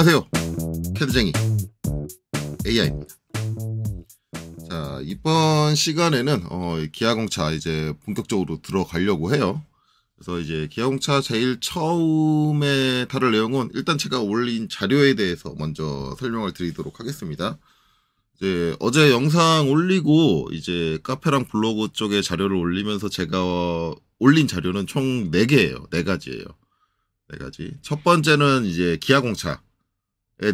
안녕하세요. 캐드쟁이 AI입니다. 자, 이번 시간에는 기아공차 이제 본격적으로 들어가려고 해요. 그래서 이제 기아공차 제일 처음에 다룰 내용은 일단 제가 올린 자료에 대해서 먼저 설명을 드리도록 하겠습니다. 이제 어제 영상 올리고 이제 카페랑 블로그 쪽에 자료를 올리면서 제가 올린 자료는 총 4개예요. 4가지예요. 4가지. 첫 번째는 이제 기아공차에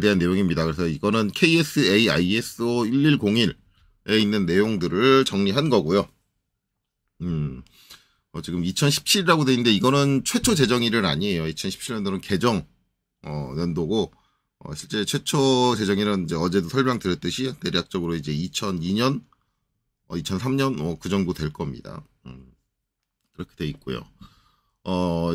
대한 내용입니다. 그래서 이거는 KSA ISO 1101에 있는 내용들을 정리한 거고요. 지금 2017이라고 돼 있는데 이거는 최초 제정일은 아니에요. 2017년도는 개정 연도고 실제 최초 제정일은 이제 어제도 설명드렸듯이 대략적으로 이제 2002년, 2003년 그 정도 될 겁니다. 그렇게 돼 있고요.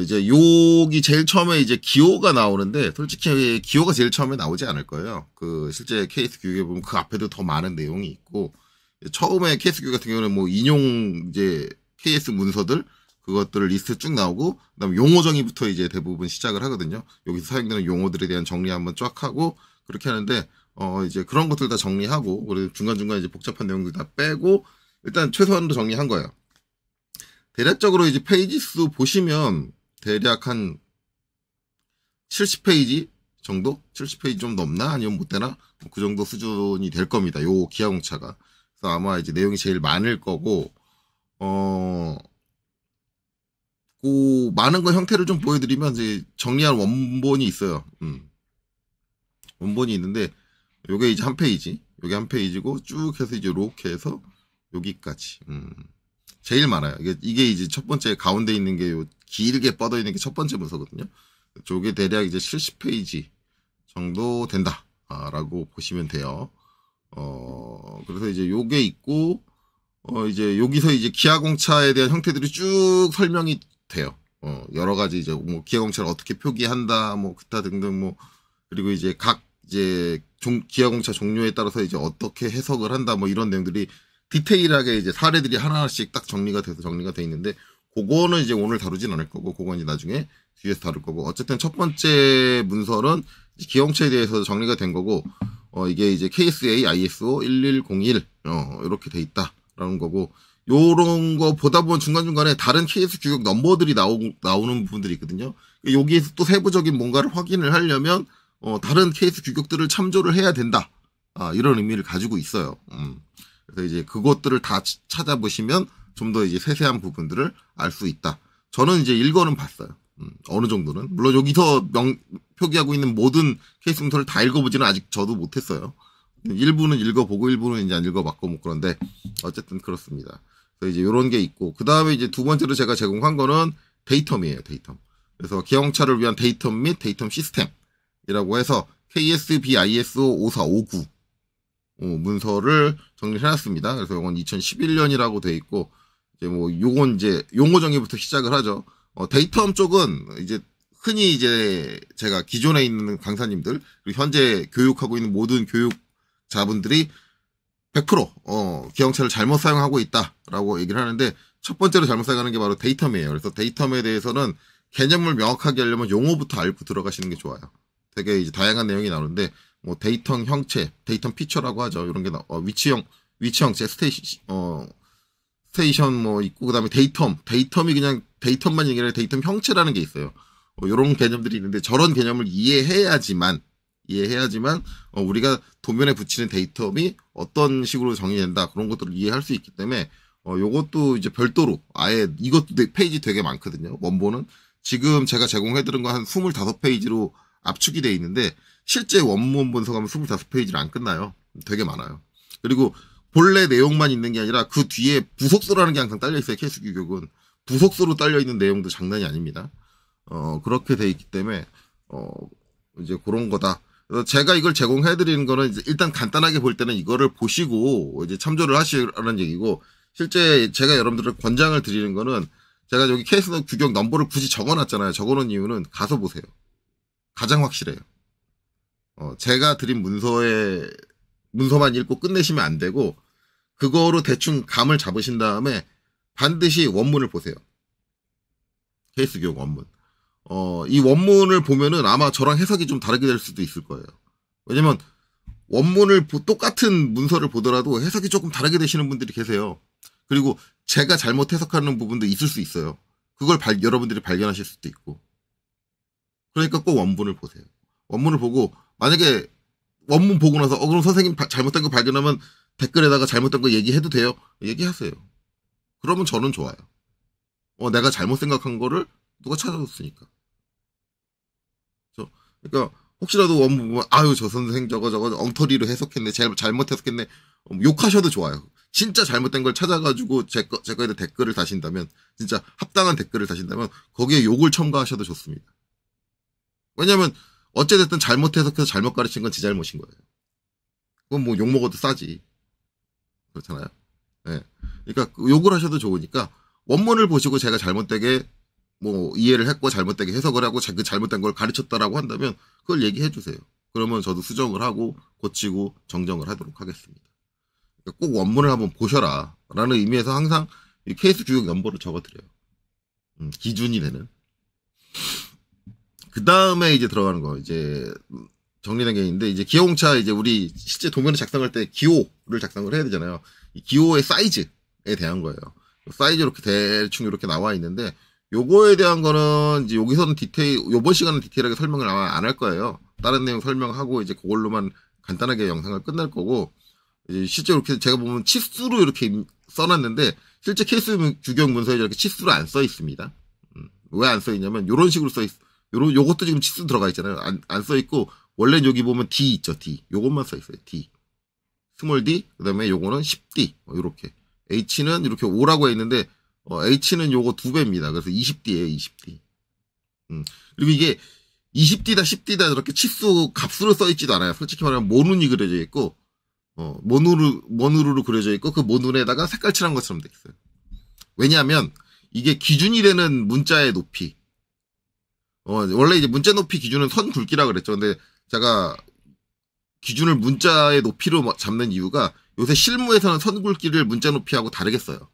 이제 여기 제일 처음에 이제 기호가 나오는데 솔직히 기호가 제일 처음에 나오지 않을 거예요. 그 실제 케이스 교육에 보면 그 앞에도 더 많은 내용이 있고 처음에 케이스 교육 같은 경우는 뭐 인용 이제 KS 문서들 그것들을 리스트 쭉 나오고 그다음 용어 정의부터 이제 대부분 시작을 하거든요. 여기서 사용되는 용어들에 대한 정리 한번 쫙 하고 그렇게 하는데 이제 그런 것들 다 정리하고 그리고 중간중간 이제 복잡한 내용들 다 빼고 일단 최소한도 정리한 거예요. 대략적으로 이제 페이지 수 보시면 대략 한 70페이지 정도? 70페이지 좀 넘나? 아니면 못 되나? 그 정도 수준이 될 겁니다. 요 기아공차가. 그래서 아마 이제 내용이 제일 많을 거고, 그 많은 거 형태를 좀 보여드리면 이제 정리한 원본이 있어요. 원본이 있는데, 요게 이제 한 페이지, 요게 한 페이지고 쭉 해서 이제 이렇게 해서 여기까지. 제일 많아요. 이게 이제 첫 번째 가운데 있는 게 요 길게 뻗어 있는 게 첫 번째 문서거든요. 저게 대략 이제 70페이지 정도 된다. 라고 보시면 돼요. 그래서 이제 요게 있고, 이제 여기서 이제 기아공차에 대한 형태들이 쭉 설명이 돼요. 여러 가지 이제 뭐 기아공차를 어떻게 표기한다, 뭐 기타 등등 뭐, 그리고 이제 각 이제 기아공차 종류에 따라서 이제 어떻게 해석을 한다, 뭐 이런 내용들이 디테일하게 이제 사례들이 하나씩 딱 정리가 돼 있는데, 그거는 이제 오늘 다루진 않을 거고, 그건 이제 나중에 뒤에서 다룰 거고, 어쨌든 첫 번째 문서는 기아공차에 대해서 정리가 된 거고, 이게 이제 KSA ISO 1101, 이렇게 돼 있다라는 거고, 요런 거 보다 보면 중간중간에 다른 KS 규격 넘버들이 나오는 부분들이 있거든요. 여기에서 또 세부적인 뭔가를 확인을 하려면, 다른 KS 규격들을 참조를 해야 된다. 이런 의미를 가지고 있어요. 그래서 이제 그것들을 다 찾아보시면 좀 더 이제 세세한 부분들을 알 수 있다. 저는 이제 읽어는 봤어요. 어느 정도는. 물론 여기서 표기하고 있는 모든 케이스 문서를 다 읽어보지는 아직 저도 못했어요. 일부는 읽어보고 일부는 이제 안 읽어봤고 뭐 그런데 어쨌든 그렇습니다. 그래서 이제 이런 게 있고 그 다음에 이제 두 번째로 제가 제공한 거는 데이텀이에요. 데이텀. 그래서 기아공차를 위한 데이텀 및 데이텀 시스템이라고 해서 KSB ISO 5459 문서를 정리를 해놨습니다. 그래서 이건 2011년이라고 돼 있고, 이제 뭐, 요건 이제 용어 정의부터 시작을 하죠. 데이텀 쪽은 이제 흔히 이제 제가 기존에 있는 강사님들, 그리고 현재 교육하고 있는 모든 교육자분들이 100% 기아공차를 잘못 사용하고 있다라고 얘기를 하는데, 첫 번째로 잘못 사용하는 게 바로 데이텀이에요. 그래서 데이텀에 대해서는 개념을 명확하게 하려면 용어부터 알고 들어가시는 게 좋아요. 되게 이제 다양한 내용이 나오는데, 뭐 데이텀 형체, 데이텀 피처라고 하죠. 이런 게 위치 형체, 스테이션 뭐 있고 그다음에 데이텀이 그냥 데이텀만 얘기하는 데이텀 형체라는 게 있어요. 이런 개념들이 있는데 저런 개념을 이해해야지만 우리가 도면에 붙이는 데이텀이 어떤 식으로 정의된다 그런 것들을 이해할 수 있기 때문에 요것도 이제 별도로 아예 이것도 페이지 되게 많거든요. 원본은 지금 제가 제공해드린 거 한 25페이지로 압축이 돼 있는데 실제 원문 분석 하면 25페이지를 안 끝나요. 되게 많아요. 그리고 본래 내용만 있는 게 아니라 그 뒤에 부속서라는 게 항상 딸려 있어요. 케이스 규격은 부속서로 딸려 있는 내용도 장난이 아닙니다. 그렇게 돼 있기 때문에 이제 그런 거다. 그래서 제가 이걸 제공해 드리는 거는 이제 일단 간단하게 볼 때는 이거를 보시고 이제 참조를 하시라는 얘기고 실제 제가 여러분들을 권장을 드리는 거는 제가 여기 케이스 규격 넘버를 굳이 적어놨잖아요. 적어놓은 이유는 가서 보세요. 가장 확실해요. 제가 드린 문서만 읽고 끝내시면 안 되고, 그거로 대충 감을 잡으신 다음에 반드시 원문을 보세요. 케이스 교육 원문. 이 원문을 보면은 아마 저랑 해석이 좀 다르게 될 수도 있을 거예요. 왜냐면 원문을 똑같은 문서를 보더라도 해석이 조금 다르게 되시는 분들이 계세요. 그리고 제가 잘못 해석하는 부분도 있을 수 있어요. 그걸 여러분들이 발견하실 수도 있고. 그러니까 꼭 원문을 보세요. 원문을 보고 만약에 원문 보고 나서 그럼 선생님 잘못된 거 발견하면 댓글에다가 잘못된 거 얘기해도 돼요? 얘기하세요. 그러면 저는 좋아요. 내가 잘못 생각한 거를 누가 찾아줬으니까. 그러니까 혹시라도 원문 보면 아유 저 선생 저거 엉터리로 해석했네, 잘못 해석했네, 욕하셔도 좋아요. 진짜 잘못된 걸 찾아가지고 제 거에다 댓글을 다신다면, 진짜 합당한 댓글을 다신다면 거기에 욕을 첨가하셔도 좋습니다. 왜냐면 어찌됐든 잘못 해석해서 잘못 가르친 건 제 잘못인 거예요. 그건 뭐 욕먹어도 싸지. 그렇잖아요. 네. 그러니까 욕을 하셔도 좋으니까 원문을 보시고 제가 잘못되게 뭐 이해를 했고 잘못되게 해석을 하고 그 잘못된 걸 가르쳤다라고 한다면 그걸 얘기해 주세요. 그러면 저도 수정을 하고 고치고 정정을 하도록 하겠습니다. 그러니까 꼭 원문을 한번 보셔라 라는 의미에서 항상 이 케이스 교육 넘버를 적어드려요. 기준이 되는. 그 다음에 이제 들어가는 거, 이제, 정리된 게 있는데, 이제 기호공차, 이제 우리 실제 도면을 작성할 때 기호를 작성을 해야 되잖아요. 이 기호의 사이즈에 대한 거예요. 사이즈 이렇게 대충 이렇게 나와 있는데, 요거에 대한 거는 이제 여기서는 요번 시간은 디테일하게 설명을 아마 안 할 거예요. 다른 내용 설명하고 이제 그걸로만 간단하게 영상을 끝낼 거고, 이제 실제 이렇게 제가 보면 치수로 이렇게 써놨는데, 실제 케이스 규격 문서에 이렇게 치수로 안 써 있습니다. 왜 안 써 있냐면, 요런 식으로 요것도 지금 치수 들어가 있잖아요. 안 써 있고, 원래는 여기 보면 D 있죠, D. 요것만 써 있어요, D. 스몰 D, 그 다음에 요거는 10D. 요렇게. H는 이렇게 5라고 했는데, H는 요거 2배입니다. 그래서 20D예요, 20D. 그리고 이게 20D다, 10D다 이렇게 치수 값으로 써 있지도 않아요. 솔직히 말하면 모눈이 그려져 있고, 모누르로 그려져 있고, 그 모눈에다가 색깔 칠한 것처럼 돼 있어요. 왜냐하면, 이게 기준이 되는 문자의 높이. 원래 이제 문자 높이 기준은 선 굵기라 그랬죠. 근데 제가 기준을 문자의 높이로 잡는 이유가 요새 실무에서는 선 굵기를 문자 높이하고 다르게 써요.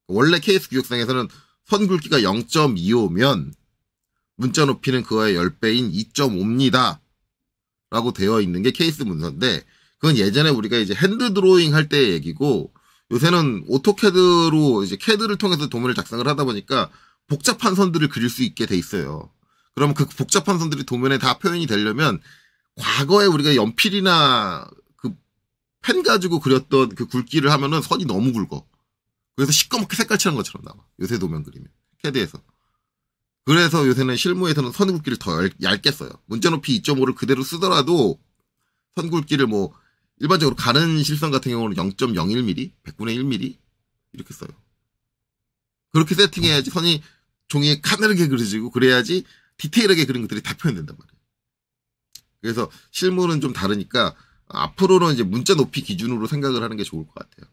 원래 케이스 규격상에서는 선 굵기가 0.25면 문자 높이는 그거의 10배인 2.5입니다. 라고 되어 있는 게 케이스 문서인데, 그건 예전에 우리가 이제 핸드 드로잉 할 때의 얘기고, 요새는 오토캐드로 이제 캐드를 통해서 도면을 작성을 하다 보니까 복잡한 선들을 그릴 수 있게 돼 있어요. 그러면 그 복잡한 선들이 도면에 다 표현이 되려면 과거에 우리가 연필이나 그 펜 가지고 그렸던 그 굵기를 하면은 선이 너무 굵어. 그래서 시꺼멓게 색깔 칠한 것처럼 나와. 요새 도면 그리면. 캐드에서. 그래서 요새는 실무에서는 선 굵기를 더 얇게 써요. 문자 높이 2.5를 그대로 쓰더라도 선 굵기를 뭐 일반적으로 가는 실선 같은 경우는 0.01mm, 100분의 1mm 이렇게 써요. 그렇게 세팅해야지 선이 종이에 가늘게 그려지고, 그래야지 디테일하게 그린 것들이 다 표현된단 말이에요. 그래서 실무는 좀 다르니까 앞으로는 이제 문자 높이 기준으로 생각을 하는 게 좋을 것 같아요.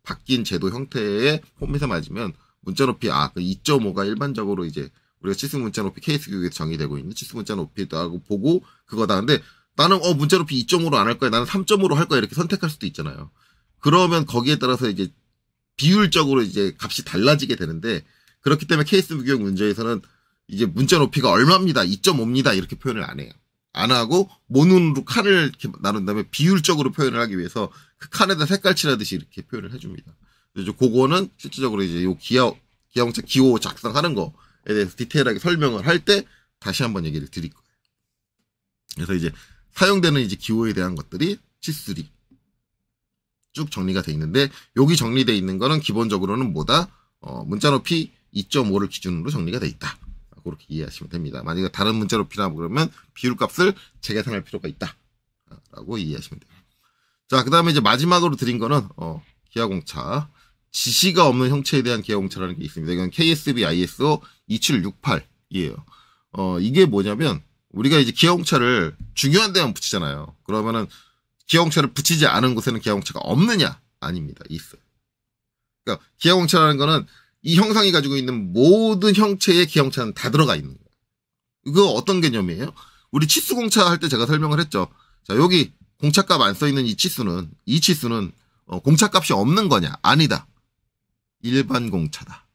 바뀐 제도 형태의 포맷에 맞으면 문자 높이, 그 2.5가 일반적으로 이제 우리가 치수 문자 높이 케이스 교육에서 정의되고 있는 치수 문자 높이라고 보고 그거다. 근데 나는 문자 높이 2.5로 안 할 거야, 나는 3.5로 할 거야, 이렇게 선택할 수도 있잖아요. 그러면 거기에 따라서 이제 비율적으로 이제 값이 달라지게 되는데, 그렇기 때문에 케이스 규격 문제에서는 이제 문자 높이가 얼마입니다, 2.5입니다 이렇게 표현을 안 해요. 안 하고 모눈으로 칸을 이렇게 나눈 다음에 비율적으로 표현을 하기 위해서 그 칸에다 색깔 칠하듯이 이렇게 표현을 해줍니다. 그래서 그거는 실질적으로 이제 요 기하공차 기호 작성하는 거에 대해서 디테일하게 설명을 할 때 다시 한번 얘기를 드릴 거예요. 그래서 이제 사용되는 이제 기호에 대한 것들이 치수들이 쭉 정리가 돼 있는데, 여기 정리되어 있는 거는 기본적으로는 뭐다? 문자 높이 2.5를 기준으로 정리가 돼 있다. 그렇게 이해하시면 됩니다. 만약에 다른 문자 높이나 그러면 비율값을 재계산할 필요가 있다. 라고 이해하시면 돼요. 자, 그 다음에 이제 마지막으로 드린 거는, 기하공차. 지시가 없는 형체에 대한 기하공차라는 게 있습니다. 이건 KSB ISO 2768이에요. 이게 뭐냐면, 우리가 이제 기하공차를 중요한 데만 붙이잖아요. 그러면은, 기하공차를 붙이지 않은 곳에는 기하공차가 없느냐? 아닙니다. 있어요. 그러니까 기하공차라는 거는 이 형상이 가지고 있는 모든 형체의 기하공차는 다 들어가 있는 거예요. 이거 어떤 개념이에요? 우리 치수공차 할 때 제가 설명을 했죠. 자, 여기 공차값 안 써있는 이 치수는 공차값이 없는 거냐? 아니다. 일반 공차다.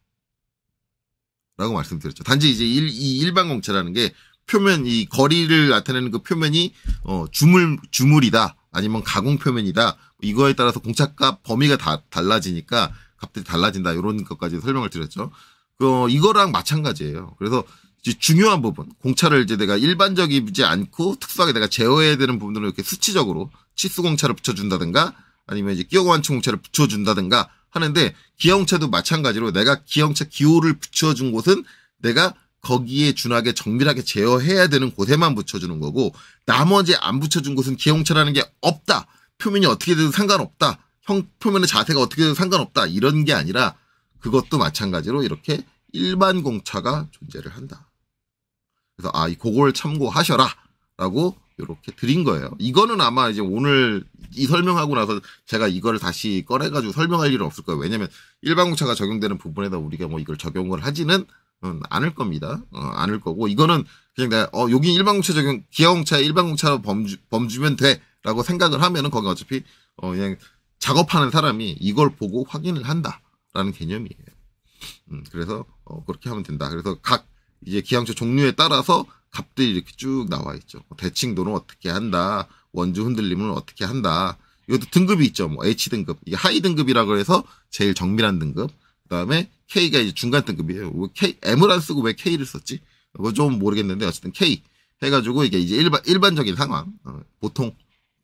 라고 말씀드렸죠. 단지 이제 이 일반 공차라는 게 표면, 이 거리를 나타내는 그 표면이, 주물이다. 아니면 가공 표면이다. 이거에 따라서 공차값 범위가 다 달라지니까 값들이 달라진다. 이런 것까지 설명을 드렸죠. 이거랑 마찬가지예요. 그래서 이제 중요한 부분, 공차를 이제 내가 일반적이지 않고 특수하게 내가 제어해야 되는 부분들을 이렇게 수치적으로 치수 공차를 붙여준다든가 아니면 이제 기어 관측 공차를 붙여준다든가 하는데 기어 공차도 마찬가지로 내가 기어 공차 기호를 붙여준 곳은 내가 거기에 준하게 정밀하게 제어해야 되는 곳에만 붙여주는 거고 나머지 안 붙여준 곳은 기어 공차라는 게 없다. 표면이 어떻게 돼도 상관없다. 표면의 자세가 어떻게 돼도 상관없다. 이런 게 아니라 그것도 마찬가지로 이렇게 일반 공차가 존재를 한다. 그래서 그걸 참고하셔라 라고 이렇게 드린 거예요. 이거는 아마 이제 오늘 이 설명하고 나서 제가 이거를 다시 꺼내가지고 설명할 일은 없을 거예요. 왜냐면 일반 공차가 적용되는 부분에다 우리가 뭐 이걸 적용을 하지는 않을 겁니다. 않을 거고 이거는 그냥 내가 여기 일반 공차 적용 기어 공차에 일반 공차로 범주면 돼라고 생각을 하면은 거기 어차피 그냥 작업하는 사람이 이걸 보고 확인을 한다라는 개념이에요. 그래서 그렇게 하면 된다. 그래서 각 이제 기항차 종류에 따라서 값들이 이렇게 쭉 나와 있죠. 대칭도는 어떻게 한다. 원주 흔들림은 어떻게 한다. 이것도 등급이 있죠. 뭐 H등급. 이게 하이 등급이라고 해서 제일 정밀한 등급. 그다음에 K가 이제 중간 등급이에요. M을 안 쓰고 왜 K를 썼지? 그거 좀 모르겠는데 어쨌든 K 해가지고 이게 이제 일반적인 상황. 보통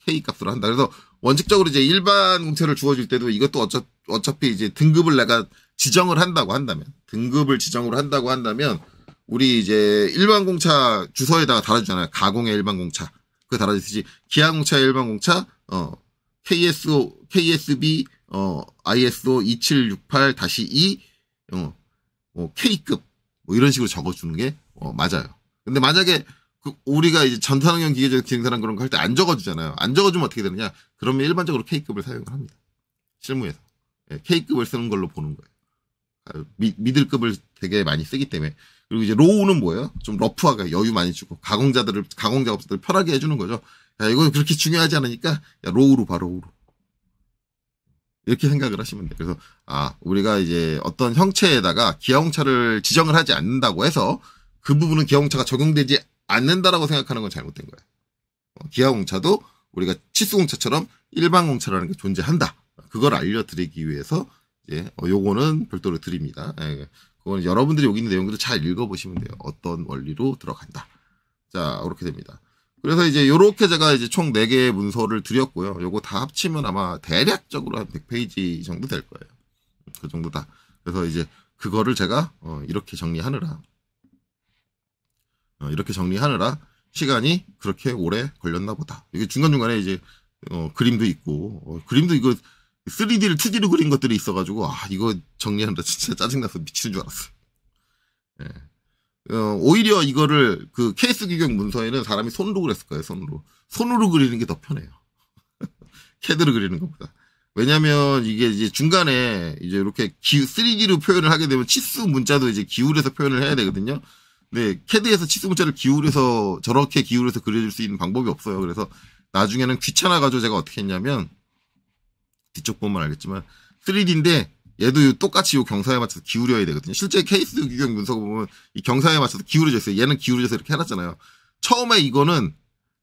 K 값으로 한다. 그래서 원칙적으로 이제 일반 공차를 주어질 때도 이것도 어차피 이제 등급을 내가 지정을 한다고 한다면 등급을 지정을 한다고 한다면 우리 이제 일반 공차 주소에다가 달아주잖아요. 가공의 일반 공차. 그거 달아주듯이 기아 공차의 일반 공차, KSB, ISO 2768-2, K급, 뭐 이런 식으로 적어주는 게, 맞아요. 근데 만약에 우리가 이제 전산응용 기계적 기능사랑 그런 거 할 때 안 적어주잖아요. 안 적어주면 어떻게 되느냐? 그러면 일반적으로 K급을 사용을 합니다. 실무에서. K급을 쓰는 걸로 보는 거예요. 미들급을 되게 많이 쓰기 때문에. 그리고 이제 로우는 뭐예요? 좀 러프하게 여유 많이 주고 가공 작업자들 편하게 해주는 거죠. 야, 이거 그렇게 중요하지 않으니까 야, 로우로 봐, 로우로. 이렇게 생각을 하시면 돼요. 그래서 우리가 이제 어떤 형체에다가 기아공차를 지정을 하지 않는다고 해서 그 부분은 기아공차가 적용되지 않는다라고 생각하는 건 잘못된 거예요. 기아공차도 우리가 치수공차처럼 일반 공차라는 게 존재한다. 그걸 알려드리기 위해서 이제 요거는 별도로 드립니다. 그건 여러분들이 여기 있는 내용들을 잘 읽어보시면 돼요. 어떤 원리로 들어간다. 자, 그렇게 됩니다. 그래서 이제 요렇게 제가 이제 총 4개의 문서를 드렸고요. 요거 다 합치면 아마 대략적으로 한 100페이지 정도 될 거예요. 그 정도 다. 그래서 이제 그거를 제가 이렇게 정리하느라 시간이 그렇게 오래 걸렸나 보다. 이게 중간중간에 이제 그림도 있고 그림도 이거 3D를 2D로 그린 것들이 있어가지고 이거 정리하는데 진짜 짜증나서 미치는 줄 알았어. 오히려 이거를 그 케이스 규격 문서에는 사람이 손으로 그렸을 거예요. 손으로 그리는 게 더 편해요. 캐드로 그리는 것보다. 왜냐면 이게 이제 중간에 이제 이렇게 3D로 표현을 하게 되면 치수 문자도 이제 기울여서 표현을 해야 되거든요. 근데 캐드에서 치수 문자를 저렇게 기울여서 그려줄 수 있는 방법이 없어요. 그래서 나중에는 귀찮아가지고 제가 어떻게 했냐면 뒤쪽 보면 알겠지만 3D인데 얘도 똑같이 요 경사에 맞춰서 기울여야 되거든요. 실제 케이스 규격 문서가 보면 이 경사에 맞춰서 기울여져 있어요. 얘는 기울여져서 이렇게 해놨잖아요. 처음에 이거는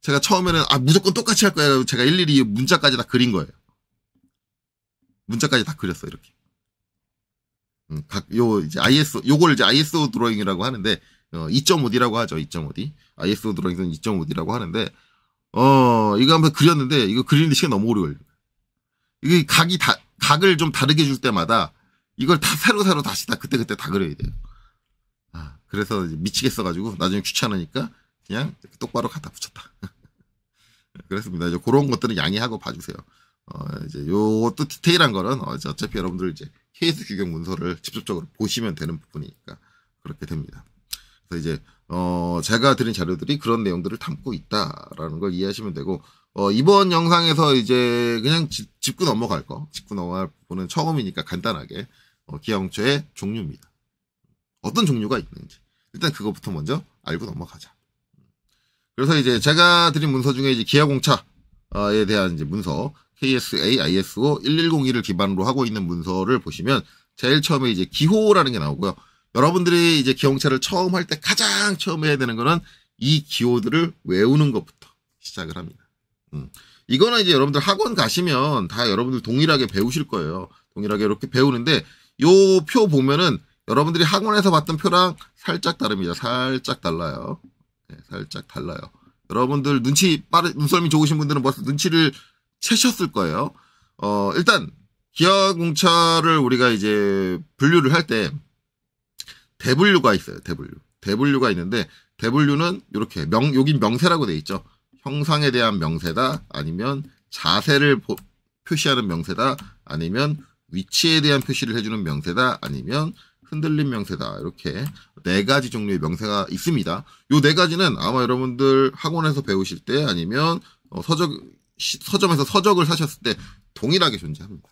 제가 처음에는 무조건 똑같이 할 거야. 제가 일일이 문자까지 다 그린 거예요. 문자까지 다 그렸어요. 이렇게. 이제 요걸 이제 ISO 드로잉이라고 하는데 2.5D라고 하죠. 2.5D. ISO 드로잉은 2.5D라고 하는데 이거 한번 그렸는데 이거 그리는데 시간 너무 오래 걸려요. 이게 각을 좀 다르게 줄 때마다 이걸 다 새로 다시 다 그때 다 그려야 돼요. 그래서 이제 미치겠어가지고 나중에 귀찮으니까 그냥 똑바로 갖다 붙였다. 그렇습니다. 이제 그런 것들은 양해하고 봐주세요. 이제 요것도 디테일한 거는 어차피 여러분들 이제 케이스 규격 문서를 직접적으로 보시면 되는 부분이니까 그렇게 됩니다. 그래서 이제 제가 드린 자료들이 그런 내용들을 담고 있다라는 걸 이해하시면 되고 이번 영상에서 이제 그냥 짚고 넘어갈 부분은 처음이니까 간단하게 기아공차의 종류입니다. 어떤 종류가 있는지 일단 그것부터 먼저 알고 넘어가자. 그래서 이제 제가 드린 문서 중에 이제 기아공차에 대한 이제 문서 KSA ISO 1102를 기반으로 하고 있는 문서를 보시면 제일 처음에 이제 기호라는 게 나오고요. 여러분들이 이제 기형차를 처음 할 때 가장 처음 해야 되는 거는 이 기호들을 외우는 것부터 시작을 합니다. 이거는 이제 여러분들 학원 가시면 다 여러분들 동일하게 배우실 거예요. 동일하게 이렇게 배우는데 요 표 보면은 여러분들이 학원에서 봤던 표랑 살짝 다릅니다. 살짝 달라요. 네, 살짝 달라요. 여러분들 눈썰미 좋으신 분들은 벌써 눈치를 채셨을 거예요. 일단 기아공차를 우리가 이제 분류를 할 때 대분류가 있어요. 대분류가 있는데 대분류는 이렇게 여긴 명세라고 돼 있죠. 형상에 대한 명세다, 아니면 자세를 표시하는 명세다, 아니면 위치에 대한 표시를 해주는 명세다, 아니면 흔들림 명세다. 이렇게 4가지 종류의 명세가 있습니다. 요 4가지는 아마 여러분들 학원에서 배우실 때 아니면 서점에서 서적을 사셨을 때 동일하게 존재합니다.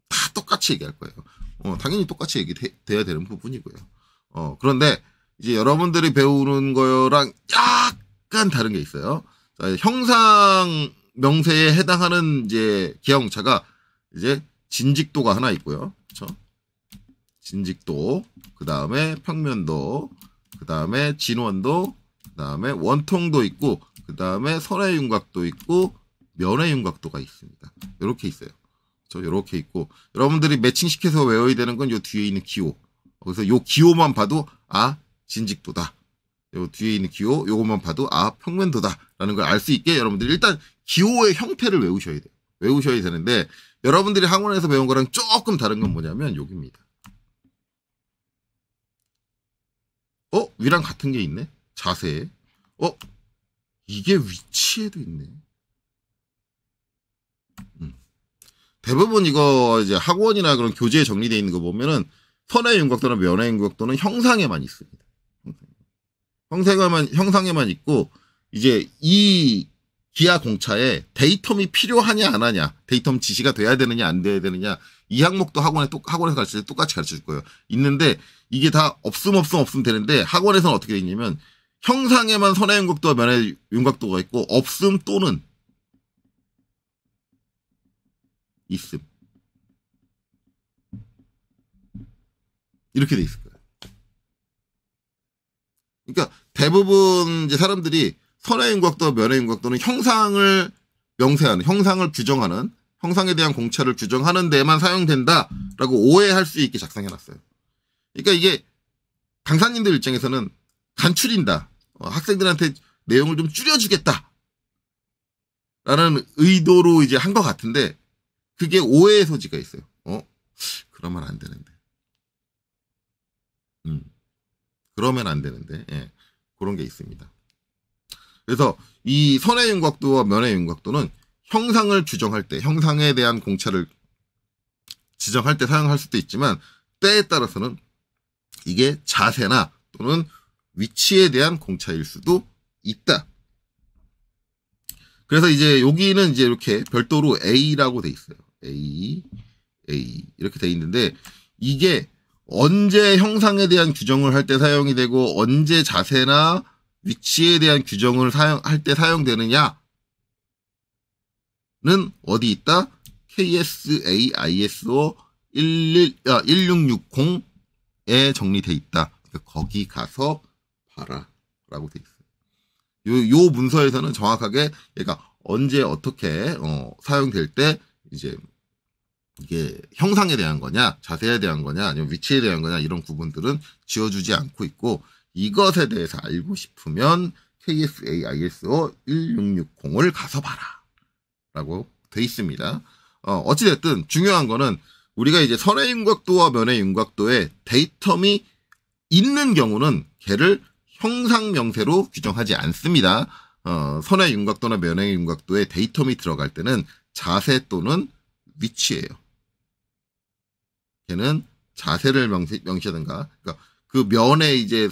다 똑같이 얘기할 거예요. 당연히 똑같이 얘기돼야 되는 부분이고요. 그런데 이제 여러분들이 배우는 거랑 약간 다른 게 있어요. 자, 형상 명세에 해당하는 이제 기아공차가 이제 진직도가 하나 있고요. 그렇죠? 진직도, 그 다음에 평면도, 그 다음에 진원도, 그 다음에 원통도 있고, 그 다음에 선의 윤곽도 있고, 면의 윤곽도가 있습니다. 이렇게 있어요. 그렇죠? 이렇게 있고, 여러분들이 매칭시켜서 외워야 되는 건 요 뒤에 있는 기호. 그래서 요 기호만 봐도 진직도다. 요 뒤에 있는 기호, 요것만 봐도 평면도다라는 걸 알 수 있게 여러분들이 일단 기호의 형태를 외우셔야 돼요. 외우셔야 되는데 여러분들이 학원에서 배운 거랑 조금 다른 건 뭐냐면 여기입니다. 위랑 같은 게 있네? 자세. 이게 위치에도 있네. 대부분 이거 이제 학원이나 그런 교재에 정리되어 있는 거 보면은 선의 윤곽도나 면의 윤곽도는 형상에만 있습니다. 형상에만 있고, 이제 이 기아공차에 데이텀이 필요하냐 안 하냐, 데이텀 지시가 돼야 되느냐 안 돼야 되느냐, 이 항목도 학원에서 가르칠 때 똑같이 가르칠 거예요. 있는데 이게 다 없음 되는데 학원에서는 어떻게 돼 있냐면 형상에만 선의 윤곽도와 면의 윤곽도가 있고 없음 또는 있음, 이렇게 돼 있을 거예요. 그러니까 대부분 이제 사람들이 선의 윤곽도와 면의 윤곽도는 형상을 명세하는, 형상을 규정하는, 형상에 대한 공차를 규정하는 데만 사용된다라고 오해할 수 있게 작성해놨어요. 그러니까 이게 강사님들 입장에서는 간추린다, 학생들한테 내용을 좀 줄여주겠다 라는 의도로 이제 한 것 같은데 그게 오해의 소지가 있어요. 그러면 안 되는데. 그러면 안 되는데. 예, 그런 게 있습니다. 그래서 이 선의 윤곽도와 면의 윤곽도는 형상을 규정할 때, 형상에 대한 공차를 지정할 때 사용할 수도 있지만 때에 따라서는 이게 자세나 또는 위치에 대한 공차일 수도 있다. 그래서 이제 여기는 이제 이렇게 별도로 A라고 돼 있어요. A 이렇게 돼 있는데 이게 언제 형상에 대한 규정을 할 때 사용이 되고 언제 자세나 위치에 대한 규정을 할 때 사용되느냐는 어디 있다? KSA ISO 1660에 정리돼 있다. 그러니까 거기 가서 봐라 라고 돼 있어요. 요 문서에서는 정확하게 얘가 언제 어떻게 사용될 때 이제 이게 형상에 대한 거냐, 자세에 대한 거냐, 아니면 위치에 대한 거냐, 이런 구분들은 지어주지 않고 있고, 이것에 대해서 알고 싶으면 KSA ISO 1660을 가서 봐라 라고 돼 있습니다. 어찌됐든 중요한 거는 우리가 이제 선의 윤곽도와 면의 윤곽도에 데이텀이 있는 경우는 걔를 형상 명세로 규정하지 않습니다. 선의 윤곽도나 면의 윤곽도에 데이텀이 들어갈 때는 자세 또는 위치예요. 걔는 자세를 명시하든가, 그러니까 그 면의 이제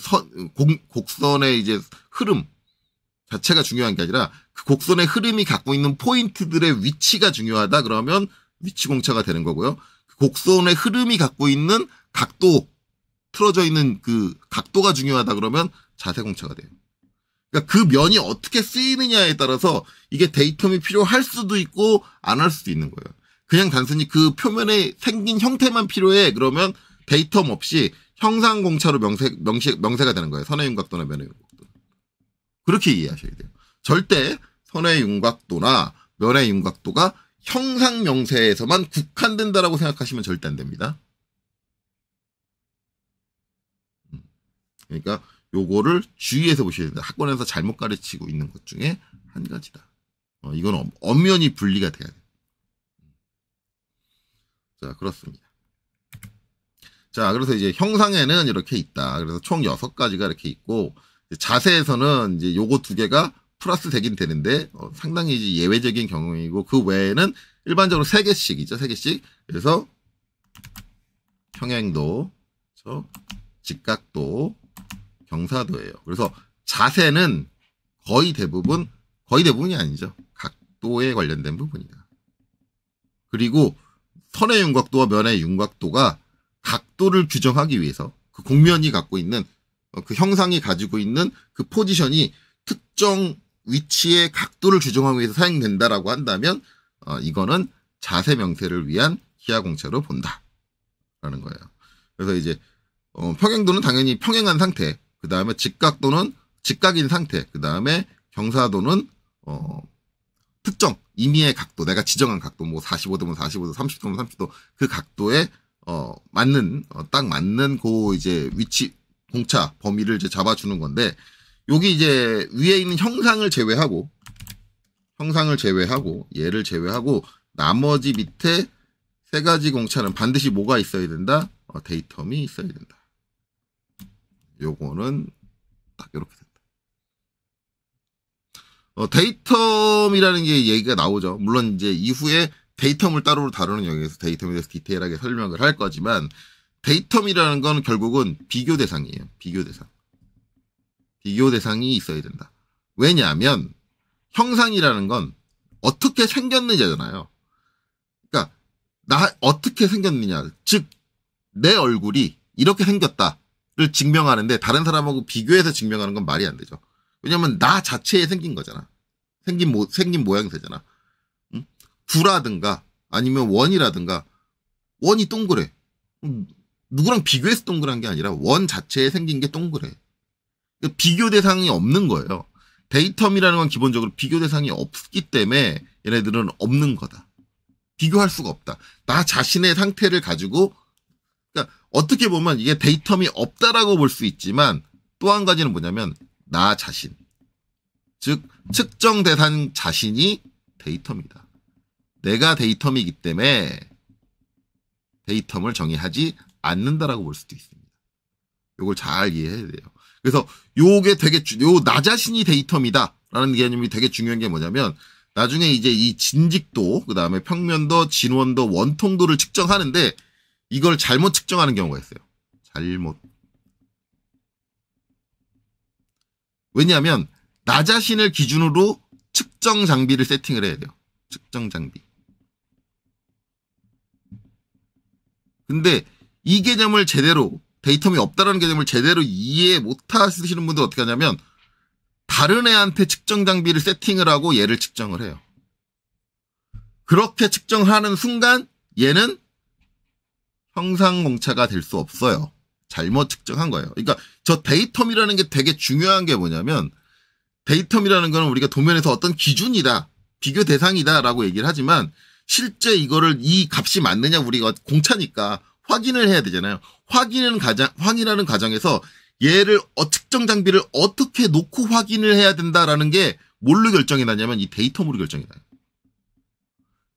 곡선의 이제 흐름 자체가 중요한 게 아니라 그 곡선의 흐름이 갖고 있는 포인트들의 위치가 중요하다 그러면 위치 공차가 되는 거고요. 그 곡선의 흐름이 갖고 있는 각도, 틀어져 있는 그 각도가 중요하다 그러면 자세 공차가 돼요. 그러니까 그 면이 어떻게 쓰이느냐에 따라서 이게 데이텀이 필요할 수도 있고 안 할 수도 있는 거예요. 그냥 단순히 그 표면에 생긴 형태만 필요해 그러면 데이텀 없이 형상공차로 명세가 되는 거예요. 선해윤곽도나 면해윤곽도. 그렇게 이해하셔야 돼요. 절대 선해윤곽도나 면해윤곽도가 형상명세에서만 국한된다라고 생각하시면 절대 안 됩니다. 그러니까 요거를 주의해서 보셔야 됩니다. 학원에서 잘못 가르치고 있는 것 중에 한 가지다. 이건 엄연히 분리가 돼야 돼요. 자, 그렇습니다. 자, 그래서 이제 형상에는 이렇게 있다. 그래서 총 6가지가 이렇게 있고, 자세에서는 이제 요거 2개가 플러스 되긴 되는데, 상당히 이제 예외적인 경우이고, 그 외에는 일반적으로 3개씩이죠, 3개씩. 그래서, 평행도, 직각도, 경사도예요. 그래서 자세는 거의 대부분이 아니죠. 각도에 관련된 부분이다. 그리고 선의 윤곽도와 면의 윤곽도가 각도를 규정하기 위해서 그 곡면이 갖고 있는 그 형상이 가지고 있는 그 포지션이 특정 위치의 각도를 규정하기 위해서 사용된다라고 한다면 이거는 자세 명세를 위한 기하공차로 본다라는 거예요. 그래서 이제 평행도는 당연히 평행한 상태, 그 다음에 직각도는 직각인 상태, 그 다음에 경사도는 특정 임의의 각도, 내가 지정한 각도, 뭐 45도면 45도, 30도면 30도 그 각도에 맞는 딱 맞는 그 이제 위치 공차 범위를 이제 잡아주는 건데, 여기 이제 위에 있는 형상을 제외하고 얘를 제외하고 나머지 밑에 3가지 공차는 반드시 뭐가 있어야 된다? 데이텀이 있어야 된다. 요거는 딱 이렇게 된다. 데이텀이라는 게 얘기가 나오죠. 물론 이제 이후에 데이텀을 따로 다루는 영역에서 데이텀에 대해서 디테일하게 설명을 할 거지만, 데이텀이라는 건 결국은 비교 대상이에요. 비교 대상이 있어야 된다. 왜냐하면 형상이라는 건 어떻게 생겼느냐잖아요. 그러니까 나 어떻게 생겼느냐, 즉 내 얼굴이 이렇게 생겼다를 증명하는데 다른 사람하고 비교해서 증명하는 건 말이 안 되죠. 왜냐면 나 자체에 생긴 거잖아. 생긴 모양새잖아. 응? 구라든가 아니면 원이라든가, 원이 동그래. 누구랑 비교해서 동그란 게 아니라 원 자체에 생긴 게 동그래. 그러니까 비교 대상이 없는 거예요. 데이텀이라는 건 기본적으로 비교 대상이 없기 때문에 얘네들은 없는 거다. 비교할 수가 없다. 나 자신의 상태를 가지고, 그러니까 어떻게 보면 이게 데이텀이 없다라고 볼 수 있지만, 또 한 가지는 뭐냐면 나 자신, 즉 측정 대상 자신이 데이텀이다. 내가 데이텀이기 때문에 데이텀을 정의하지 않는다라고 볼 수도 있습니다. 요걸 잘 이해해야 돼요. 그래서 요게 되게 나 자신이 데이텀이다라는 개념이 되게 중요한 게 뭐냐면, 나중에 이제 이 진직도, 그 다음에 평면도, 진원도, 원통도를 측정하는데 이걸 잘못 측정하는 경우가 있어요. 잘못. 왜냐하면 나 자신을 기준으로 측정 장비를 세팅을 해야 돼요. 측정 장비. 근데 이 개념을 제대로, 데이텀이 없다라는 개념을 제대로 이해 못 하시는 분들 어떻게 하냐면, 다른 애한테 측정 장비를 세팅을 하고 얘를 측정을 해요. 그렇게 측정하는 순간 얘는 형상공차가 될 수 없어요. 잘못 측정한 거예요. 그러니까 저 데이텀이라는 게 되게 중요한 게 뭐냐면, 데이텀이라는 거는 우리가 도면에서 어떤 기준이다, 비교 대상이다라고 얘기를 하지만, 실제 이거를 이 값이 맞느냐, 우리가 공차니까 확인을 해야 되잖아요. 확인하는 과정에서 얘를 측정 장비를 어떻게 놓고 확인을 해야 된다라는 게 뭘로 결정이 나냐면 이 데이텀으로 결정이 나요.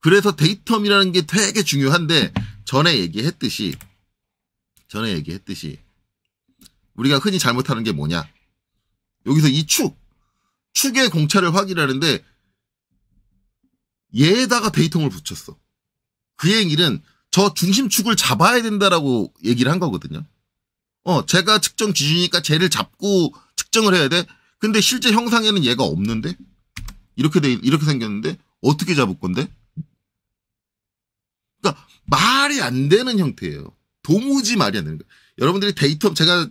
그래서 데이텀이라는 게 되게 중요한데, 전에 얘기했듯이 우리가 흔히 잘못하는 게 뭐냐, 여기서 이 축의 공차를 확인하는데 얘에다가 데이텀을 붙였어. 그 얘기는 저 중심축을 잡아야 된다라고 얘기를 한 거거든요. 제가 측정 기준이니까 쟤를 잡고 측정을 해야 돼. 근데 실제 형상에는 얘가 없는데, 이렇게 생겼는데 어떻게 잡을 건데? 그러니까 말이 안 되는 형태예요. 도무지 말이 안 되는 거예요. 여러분들이 데이텀, 제가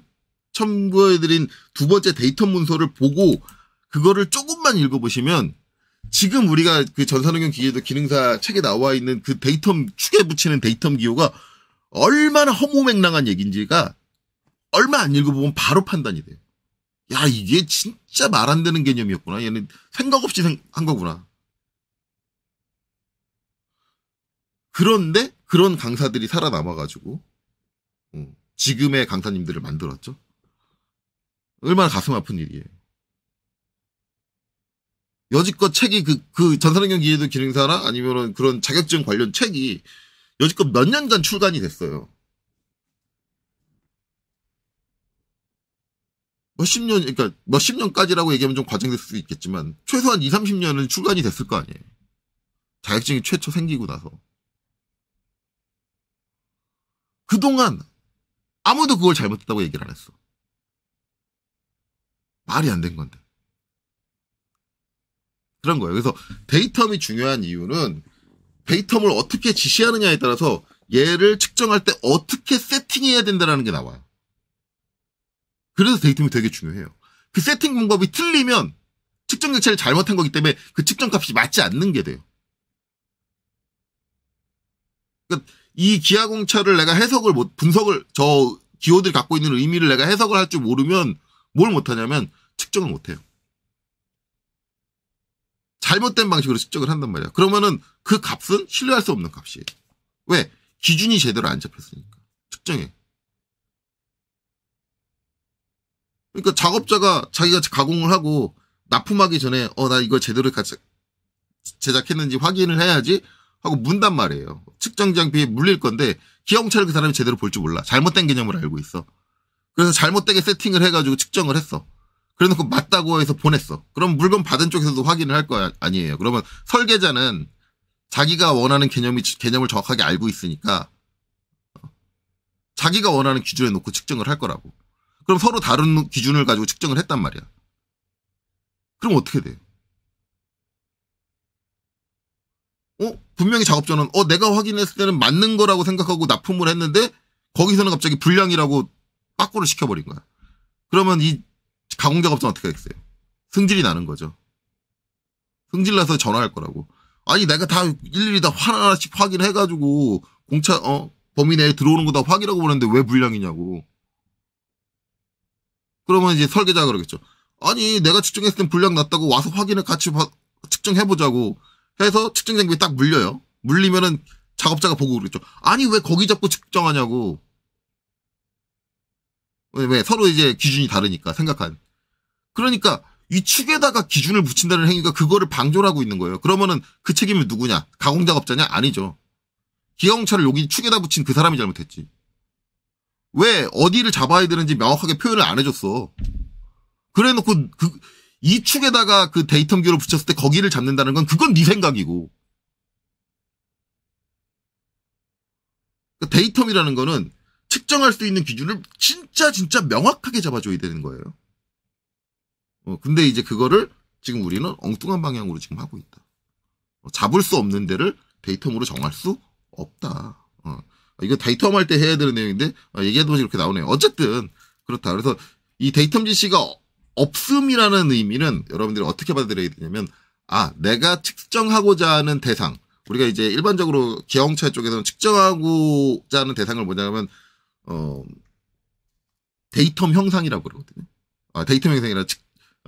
첨부해드린 2번째 데이텀 문서를 보고 그거를 조금만 읽어보시면, 지금 우리가 그 전산응용 기계도 기능사 책에 나와 있는 그 데이텀 축에 붙이는 데이텀 기호가 얼마나 허무맹랑한 얘기인지가 얼마 안 읽어보면 바로 판단이 돼요. 야, 이게 진짜 말 안 되는 개념이었구나. 얘는 생각 없이 한 거구나. 그런데 그런 강사들이 살아남아가지고 지금의 강사님들을 만들었죠. 얼마나 가슴 아픈 일이에요. 여지껏 책이 그 전산응용 기계도 기능사나 아니면은 그런 자격증 관련 책이 여지껏 몇 년간 출간이 됐어요. 몇십 년, 그러니까 몇십 년까지라고 얘기하면 좀 과장될 수 있겠지만 최소한 20, 30년은 출간이 됐을 거 아니에요. 자격증이 최초 생기고 나서. 그동안 아무도 그걸 잘못했다고 얘기를 안 했어. 말이 안 된 건데. 그런 거예요. 그래서 데이텀이 중요한 이유는 데이텀을 어떻게 지시하느냐에 따라서 얘를 측정할 때 어떻게 세팅해야 된다는 게 나와요. 그래서 데이텀이 되게 중요해요. 그 세팅 방법이 틀리면 측정 객체를 잘못한 거기 때문에 그 측정 값이 맞지 않는 게 돼요. 그러니까 이 기하공차를 내가 해석을 분석을 저 기호들이 갖고 있는 의미를 내가 해석을 할 줄 모르면 뭘 못하냐면 측정을 못해요. 잘못된 방식으로 측정을 한단 말이야. 그러면은 그 값은 신뢰할 수 없는 값이에요. 왜? 기준이 제대로 안 잡혔으니까. 측정에. 그러니까 작업자가 자기가 가공을 하고 납품하기 전에 나 이거 제대로 제작했는지 확인을 해야지 하고 문단 말이에요. 측정 장비에 물릴 건데 기하공차를 그 사람이 제대로 볼 줄 몰라. 잘못된 개념을 알고 있어. 그래서 잘못되게 세팅을 해가지고 측정을 했어. 그래놓고 맞다고 해서 보냈어. 그럼 물건 받은 쪽에서도 확인을 할 거 아니에요. 그러면 설계자는 자기가 원하는 개념을 정확하게 알고 있으니까 자기가 원하는 기준에 놓고 측정을 할 거라고. 그럼 서로 다른 기준을 가지고 측정을 했단 말이야. 그럼 어떻게 돼요? 분명히 작업자는 내가 확인했을 때는 맞는 거라고 생각하고 납품을 했는데 거기서는 갑자기 불량이라고 빠꾸를 시켜버린 거야. 그러면 이 가공작업자는 어떻게 했어요? 승질이 나는 거죠. 승질 나서 전화할 거라고. 아니 내가 다 일일이 다 하나하나씩 확인해가지고 공차 범위 내에 들어오는 거 다 확인하고 보냈는데 왜 불량이냐고. 그러면 이제 설계자가 그러겠죠. 아니 내가 측정했을 땐 불량 났다고 와서 확인을 같이 측정해보자고 해서 측정 장비에 딱 물려요. 물리면은 작업자가 보고 그러겠죠. 아니 왜 거기 잡고 측정하냐고. 왜 서로 이제 기준이 다르니까 생각한. 그러니까 이 축에다가 기준을 붙인다는 행위가 그거를 방조를 하고 있는 거예요. 그러면은 그 책임은 누구냐? 가공작업자냐? 아니죠. 기하공차를 여기 축에다 붙인 그 사람이 잘못했지. 왜 어디를 잡아야 되는지 명확하게 표현을 안 해줬어. 그래놓고 이 축에다가 그 데이텀 기호를 붙였을 때 거기를 잡는다는 건 그건 네 생각이고. 그러니까 데이텀이라는 거는 측정할 수 있는 기준을 진짜 명확하게 잡아줘야 되는 거예요. 근데 이제 그거를 지금 우리는 엉뚱한 방향으로 지금 하고 있다. 잡을 수 없는 데를 데이텀으로 정할 수 없다. 이거 데이텀 할 때 해야 되는 내용인데 얘기해도 이렇게 나오네요. 어쨌든 그렇다. 그래서 이 데이텀 지시가 없음이라는 의미는 여러분들이 어떻게 받아들여야 되냐면 내가 측정하고자 하는 대상. 우리가 이제 일반적으로 기하공차 쪽에서는 측정하고자 하는 대상을 뭐냐면 데이텀 형상이라고 그러거든요. 데이텀 형상이 아니라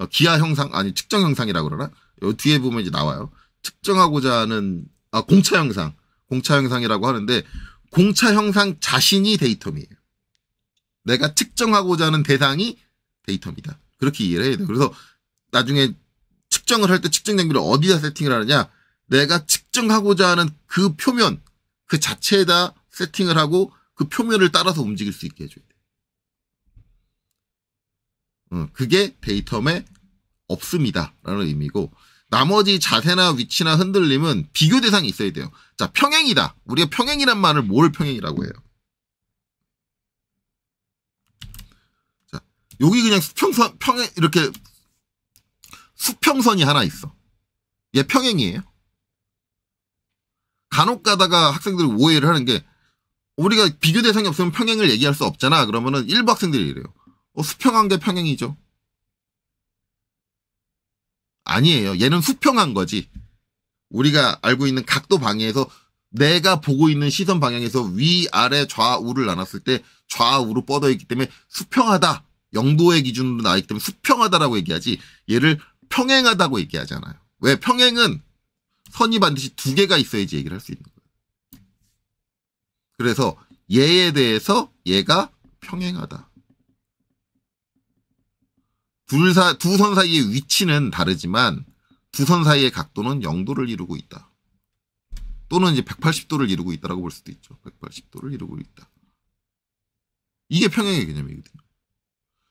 기하 형상, 아니 측정 형상이라고 그러나? 요 뒤에 보면 이제 나와요. 측정하고자 하는 공차 형상이라고 하는데 공차 형상 자신이 데이텀이에요. 내가 측정하고자 하는 대상이 데이텀이다. 그렇게 이해를 해야 돼요. 그래서 나중에 측정을 할 때 측정 장비를 어디다 세팅을 하느냐? 내가 측정하고자 하는 그 표면, 그 자체에다 세팅을 하고 그 표면을 따라서 움직일 수 있게 해줘야 돼. 그게 데이텀의 없음이다라는 의미고, 나머지 자세나 위치나 흔들림은 비교 대상이 있어야 돼요. 자, 평행이다. 우리가 평행이란 말을 뭘 평행이라고 해요? 자, 여기 그냥 수평선, 이렇게 수평선이 하나 있어. 얘 평행이에요. 간혹 가다가 학생들이 오해를 하는 게, 우리가 비교 대상이 없으면 평행을 얘기할 수 없잖아. 그러면은 일부 학생들이 이래요. 수평한 게 평행이죠. 아니에요. 얘는 수평한 거지. 우리가 알고 있는 각도 방해에서 내가 보고 있는 시선 방향에서 위, 아래, 좌우를 나눴을 때 좌우로 뻗어 있기 때문에 수평하다. 0도의 기준으로 나왔기 때문에 수평하다라고 얘기하지 얘를 평행하다고 얘기하잖아요. 왜? 평행은 선이 반드시 두 개가 있어야지 얘기를 할 수 있는 거예요. 그래서 얘에 대해서 얘가 평행하다. 두 선 사이의 위치는 다르지만 두 선 사이의 각도는 0도를 이루고 있다. 또는 이제 180도를 이루고 있다라고 볼 수도 있죠. 180도를 이루고 있다. 이게 평행의 개념이거든요.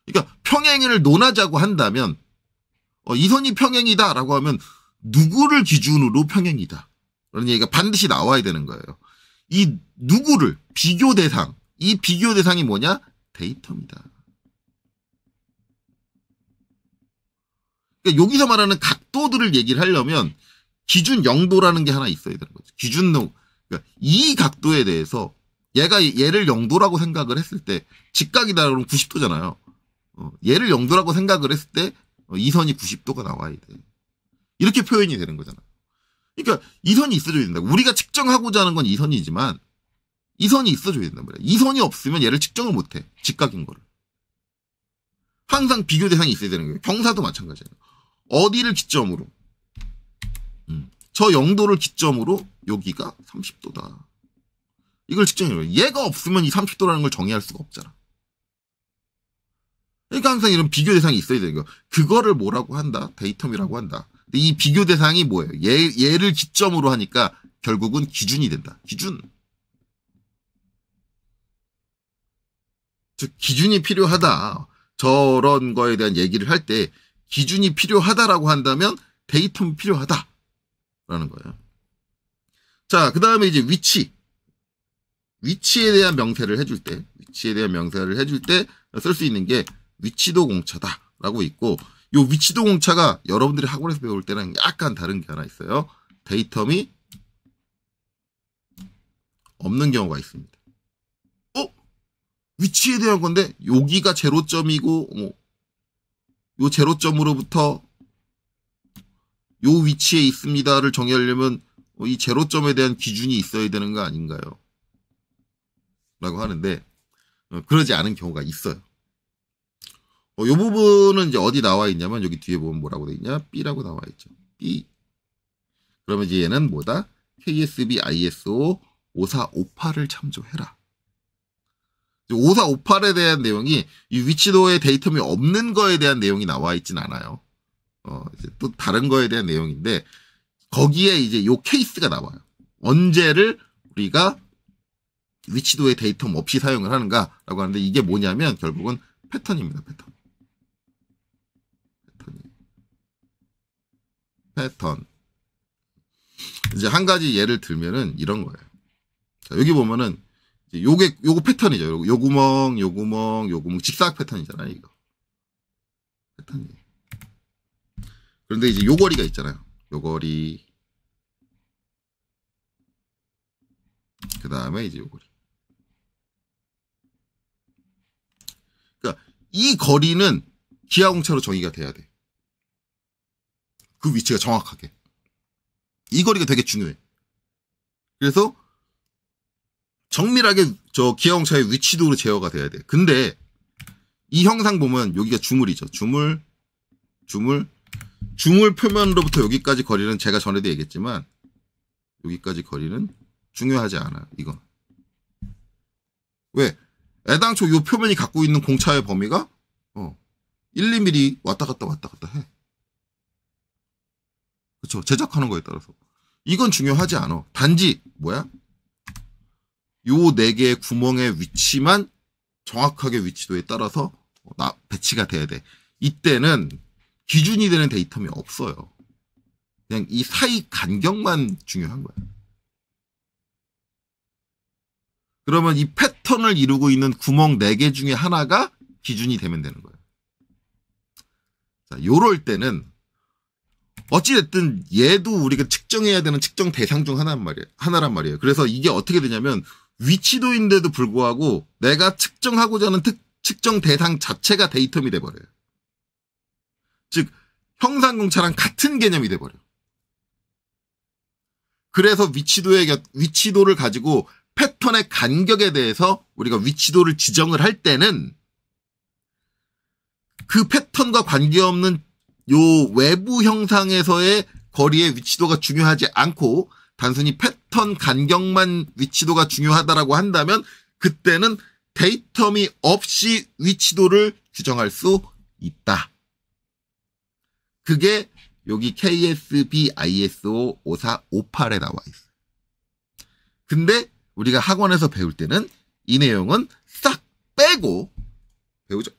그러니까 평행을 논하자고 한다면 이 선이 평행이다라고 하면 누구를 기준으로 평행이다. 그런 얘기가 반드시 나와야 되는 거예요. 이 누구를 비교 대상, 이 비교 대상이 뭐냐? 데이터입니다. 그러니까 여기서 말하는 각도들을 얘기를 하려면 기준 0도라는 게 하나 있어야 되는 거죠. 기준도 그러니까 이 각도에 대해서 얘를 0도라고 생각을 했을 때 직각이다 그러면 90도잖아요. 얘를 0도라고 생각을 했을 때 이 선이 90도가 나와야 돼. 이렇게 표현이 되는 거잖아. 그러니까 이 선이 있어줘야 된다. 우리가 측정하고자 하는 건 이 선이지만 이 선이 있어줘야 된단 말이야. 이 선이 없으면 얘를 측정을 못해. 직각인 거를. 항상 비교 대상이 있어야 되는 거예요. 경사도 마찬가지예요. 어디를 기점으로? 저 0도를 기점으로 여기가 30도다. 이걸 측정해요. 얘가 없으면 이 30도라는 걸 정의할 수가 없잖아. 그러니까 항상 이런 비교 대상이 있어야 되는 거예요. 그거를 뭐라고 한다? 데이텀이라고 한다. 근데 이 비교 대상이 뭐예요? 얘를 기점으로 하니까 결국은 기준이 된다. 기준. 즉 기준이 필요하다. 저런 거에 대한 얘기를 할 때 기준이 필요하다라고 한다면 데이텀이 필요하다라는 거예요. 자, 그 다음에 이제 위치에 대한 명세를 해줄 때 쓸 수 있는 게 위치도 공차다라고 있고, 요 위치도 공차가 여러분들이 학원에서 배울 때랑 약간 다른 게 하나 있어요. 데이텀이 없는 경우가 있습니다. 위치에 대한 건데 여기가 제로점이고 요 제로점으로부터 요 위치에 있습니다를 정의하려면 이 제로점에 대한 기준이 있어야 되는 거 아닌가요? 라고 하는데 그러지 않은 경우가 있어요. 요 부분은 이제 어디 나와 있냐면 여기 뒤에 보면 뭐라고 돼 있냐? B라고 나와 있죠. B. 그러면 이제 얘는 뭐다? KSB ISO 5458을 참조해라. 5458에 대한 내용이 이 위치도의 데이텀이 없는 거에 대한 내용이 나와 있진 않아요. 이제 또 다른 거에 대한 내용인데 거기에 이제 요 케이스가 나와요. 언제를 우리가 위치도의 데이텀 없이 사용을 하는가라고 하는데 이게 뭐냐면 결국은 패턴입니다. 패턴. 이제 한 가지 예를 들면은 이런 거예요. 자, 여기 보면은 요거 패턴이죠. 요 구멍, 요 구멍 직사각 패턴이잖아요. 이거 패턴이에요. 그런데 이제 요 거리가 있잖아요. 요 거리. 그 다음에 이제 요 거리. 그러니까 이 거리는 기하공차로 정의가 돼야 돼. 그 위치가 정확하게. 이 거리가 되게 중요해. 그래서 정밀하게 저 기하공차의 위치도로 제어가 돼야 돼. 근데 이 형상 보면 여기가 주물이죠. 주물 표면으로부터 여기까지 거리는 제가 전에도 얘기했지만 여기까지 거리는 중요하지 않아요. 이건. 왜? 애당초 이 표면이 갖고 있는 공차의 범위가 1, 2mm 왔다 갔다 해. 그렇죠. 제작하는 거에 따라서. 이건 중요하지 않아. 단지 뭐야? 요 4개의 구멍의 위치만 정확하게 위치도에 따라서 배치가 돼야 돼. 이때는 기준이 되는 데이텀이 없어요. 그냥 이 사이 간격만 중요한 거야. 그러면 이 패턴을 이루고 있는 구멍 4개 중에 하나가 기준이 되면 되는 거예요. 자, 요럴 때는 어찌됐든 얘도 우리가 측정해야 되는 측정 대상 중 하나란 말이에요. 그래서 이게 어떻게 되냐면 위치도인데도 불구하고 내가 측정하고자 하는 측정 대상 자체가 데이텀이 돼버려요. 즉 형상공차랑 같은 개념이 돼버려. 그래서 위치도를 가지고 패턴의 간격에 대해서 우리가 위치도를 지정을 할 때는 그 패턴과 관계없는 요 외부 형상에서의 거리의 위치도가 중요하지 않고 단순히 패턴 간격만 위치도가 중요하다라고 한다면 그때는 데이터미 없이 위치도를 규정할 수 있다. 그게 여기 KSB ISO 5458에 나와 있어요. 근데 우리가 학원에서 배울 때는 이 내용은 싹 빼고 배우죠.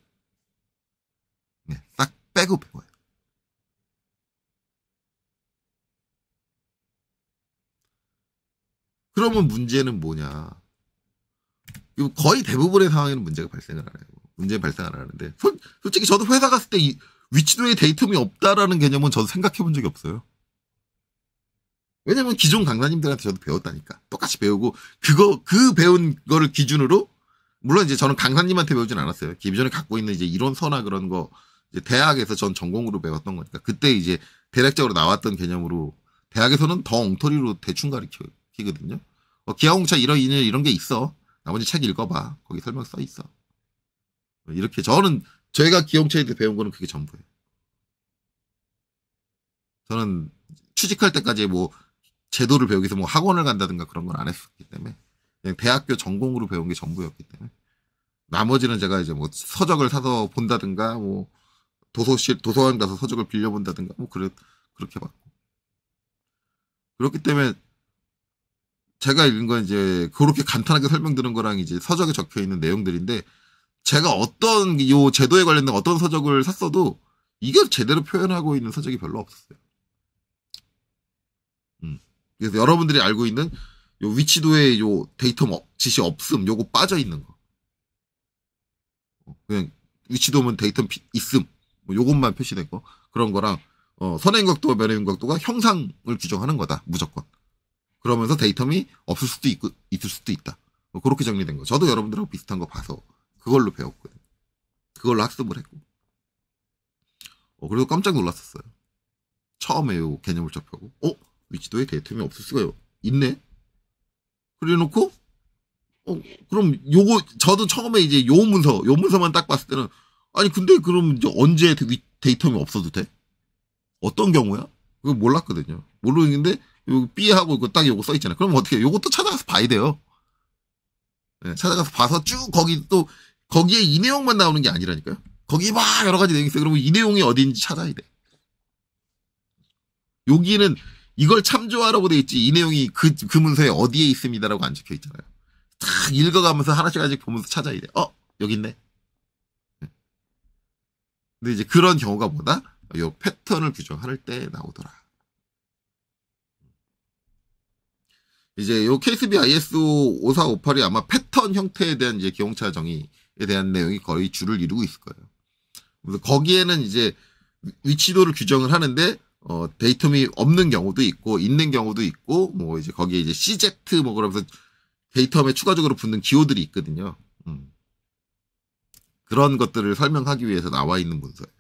네, 싹 빼고 배워요. 그러면 문제는 뭐냐? 거의 대부분의 상황에는 문제가 발생을 안 해요. 문제 발생을 안 하는데 솔직히 저도 회사 갔을 때 위치도에 데이텀이 없다라는 개념은 저도 생각해 본 적이 없어요. 왜냐면 기존 강사님들한테 저도 배웠다니까. 똑같이 배우고 그 배운 거를 기준으로 물론 이제 저는 강사님한테 배우진 않았어요. 기존에 갖고 있는 이제 이론서나 그런 거 이제 대학에서 전 전공으로 배웠던 거니까 그때 이제 대략적으로 나왔던 개념으로 대학에서는 더 엉터리로 대충 가르치거든요. 기하공차 이런 게 있어. 나머지 책 읽어봐. 거기 설명 써 있어. 이렇게 제가 기하공차에 대해 배운 거는 그게 전부예요. 저는 취직할 때까지 뭐 제도를 배우기 위해서 뭐 학원을 간다든가 그런 건 안 했었기 때문에 그냥 대학교 전공으로 배운 게 전부였기 때문에 나머지는 제가 이제 뭐 서적을 사서 본다든가 뭐 도서관 가서 서적을 빌려본다든가 뭐 그렇게 받고 그렇기 때문에 제가 읽은 건 이제 그렇게 간단하게 설명드린 거랑 이제 서적에 적혀 있는 내용들인데 제가 어떤 요 제도에 관련된 어떤 서적을 샀어도 이게 제대로 표현하고 있는 서적이 별로 없었어요. 그래서 여러분들이 알고 있는 요 위치도에 요 데이터 지시 없음 요거 빠져 있는 거. 그냥 위치도면 데이터 있음 뭐 요것만 표시된 거 그런 거랑 선행각도와 면행각도가 형상을 규정하는 거다 무조건. 그러면서 데이텀이 없을 수도 있고 있을 수도 있다. 그렇게 정리된 거. 저도 여러분들하고 비슷한 거 봐서 그걸로 배웠거든요. 그걸로 학습을 했고. 그래서 깜짝 놀랐었어요. 처음에 요 개념을 접하고 위치도에 데이텀이 없을 수가 있네. 그래 놓고 그럼 요거 저도 처음에 이제 요 문서만 딱 봤을 때는 아니 근데 그럼 이제 언제 데이텀이 없어도 돼? 어떤 경우야? 그거 몰랐거든요. 모르는데 요 B하고 딱 요거 써 있잖아요. 그럼 어떻게 요것도 찾아가서 봐야 돼요. 네, 찾아가서 봐서 쭉 거기에 이 내용만 나오는 게 아니라니까요. 거기 막 여러 가지 내용이 있어요. 그러면 이 내용이 어디인지 찾아야 돼. 여기는 이걸 참조하라고 돼 있지 이 내용이 그 문서에 어디에 있습니다라고 안 적혀 있잖아요. 딱 읽어가면서 하나씩 보면서 찾아야 돼. 여기 있네. 근데 이제 그런 경우가 뭐다? 요 패턴을 규정할 때 나오더라. 이제 요 KSB ISO 5458이 아마 패턴 형태에 대한 이제 기용차 정의에 대한 내용이 거의 주를 이루고 있을 거예요. 그래서 거기에는 이제 위치도를 규정을 하는데 데이텀이 없는 경우도 있고 있는 경우도 있고 뭐 이제 거기에 이제 CZ 뭐 그러면서 데이텀에 추가적으로 붙는 기호들이 있거든요. 그런 것들을 설명하기 위해서 나와 있는 문서예요.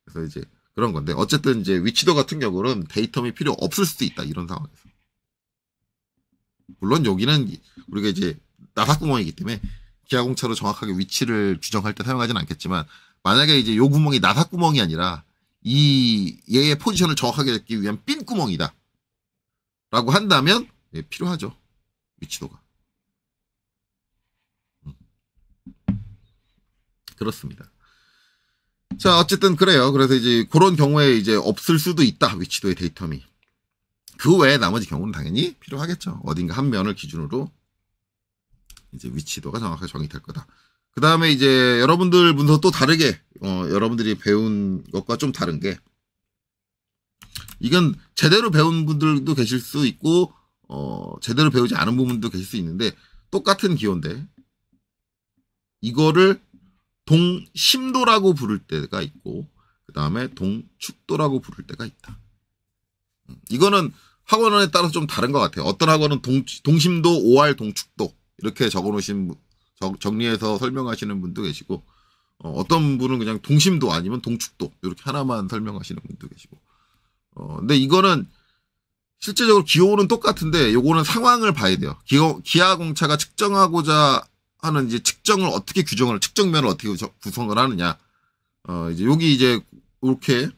그래서 이제 그런 건데 어쨌든 이제 위치도 같은 경우는 데이텀이 필요 없을 수도 있다 이런 상황에서. 물론 여기는 우리가 이제 나사구멍이기 때문에 기하공차로 정확하게 위치를 규정할 때 사용하지는 않겠지만 만약에 이제 요 구멍이 나사구멍이 아니라 얘의 포지션을 정확하게 잡기 위한 핀 구멍이다 라고 한다면 필요하죠 위치도가. 그렇습니다. 자 어쨌든 그래요. 그래서 이제 그런 경우에 이제 없을 수도 있다 위치도의 데이텀이. 그 외에 나머지 경우는 당연히 필요하겠죠. 어딘가 한 면을 기준으로 이제 위치도가 정확하게 정의될 거다. 그 다음에 이제 여러분들 문서 또 다르게 여러분들이 배운 것과 좀 다른 게 이건 제대로 배운 분들도 계실 수 있고 제대로 배우지 않은 부분도 계실 수 있는데 똑같은 기호인데 이거를 동심도라고 부를 때가 있고 그 다음에 동축도라고 부를 때가 있다. 이거는 학원에 따라서 좀 다른 것 같아요. 어떤 학원은 동심도, OR, 동축도 이렇게 적어놓으신 정리해서 설명하시는 분도 계시고 어떤 분은 그냥 동심도 아니면 동축도 이렇게 하나만 설명하시는 분도 계시고 근데 이거는 실제적으로 기호는 똑같은데 요거는 상황을 봐야 돼요. 기하공차가 측정하고자 하는 이제 측정을 어떻게 측정면을 어떻게 구성을 하느냐. 이제 여기 이제 이렇게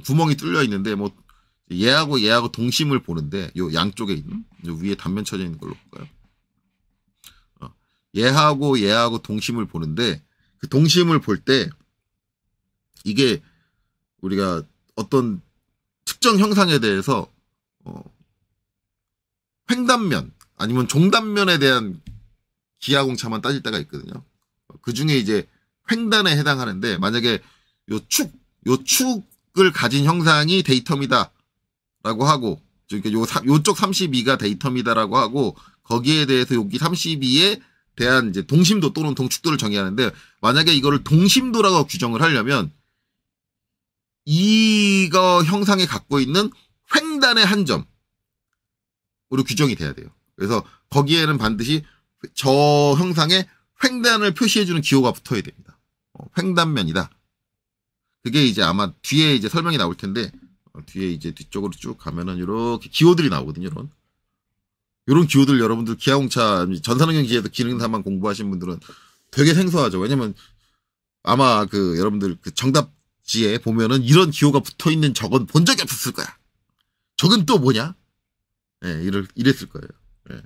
구멍이 뚫려 있는데 뭐 얘하고 동심을 보는데 요 양쪽에 있는 요 위에 단면 쳐져 있는 걸로 볼까요? 얘하고 동심을 보는데 그 동심을 볼 때 이게 우리가 어떤 특정 형상에 대해서 횡단면 아니면 종단면에 대한 기하공차만 따질 때가 있거든요. 그 중에 이제 횡단에 해당하는데 만약에 요 축을 가진 형상이 데이터입니다라고 하고 요쪽 32가 데이터입니다라고 하고 거기에 대해서 여기 32에 대한 이제 동심도 또는 동축도를 정의하는데 만약에 이거를 동심도라고 규정을 하려면 이거 형상이 갖고 있는 횡단의 한 점으로 규정이 돼야 돼요. 그래서 거기에는 반드시 저 형상에 횡단을 표시해주는 기호가 붙어야 됩니다. 횡단면이다. 그게 이제 아마 뒤에 이제 설명이 나올 텐데 뒤에 이제 뒤쪽으로 쭉 가면은 이렇게 기호들이 나오거든요. 이런 기호들 여러분들 기하공차 전산환경 기계에서 기능사만 공부하신 분들은 되게 생소하죠. 왜냐면 아마 그 여러분들 그 정답지에 보면은 이런 기호가 붙어 있는 적은 본 적이 없을 거야. 적은 또 뭐냐? 예, 이랬을 거예요. 예.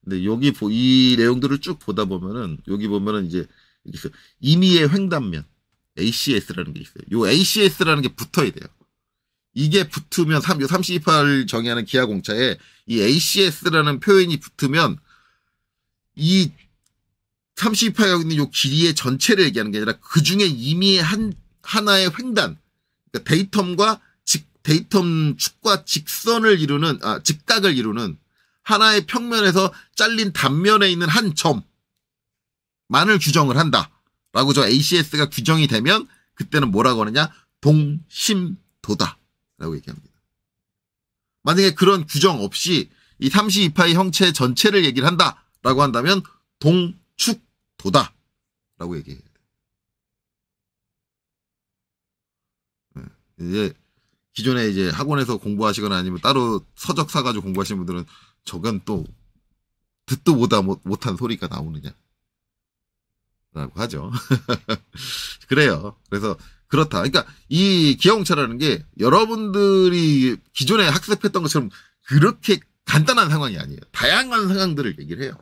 근데 여기 이 내용들을 쭉 보다 보면은 여기 보면은 이제 임의의 횡단면 ACS라는 게 있어요. 요 ACS라는 게 붙어야 돼요. 이게 붙으면 3228 정의하는 기하공차에 이 ACS라는 표현이 붙으면 이 3228에 있는 요 길이의 전체를 얘기하는 게 아니라 그 중에 임의의 하나의 횡단, 그러니까 데이텀 축과 직선을 이루는 직각을 이루는 하나의 평면에서 잘린 단면에 있는 한 점만을 규정을 한다라고 저 ACS가 규정이 되면 그때는 뭐라고 하느냐? 동심도다라고 얘기합니다. 만약에 그런 규정 없이 이 32파의 형체 전체를 얘기를 한다라고 한다면 동축도다라고 얘기해요. 이제 기존에 이제 학원에서 공부하시거나 아니면 따로 서적 사가지고 공부하시는 분들은 저건 또 듣도 보다 못한 소리가 나오느냐 라고 하죠. 그래요. 그래서 그렇다. 그러니까 이 기하공차라는 게 여러분들이 기존에 학습했던 것처럼 그렇게 간단한 상황이 아니에요. 다양한 상황들을 얘기를 해요.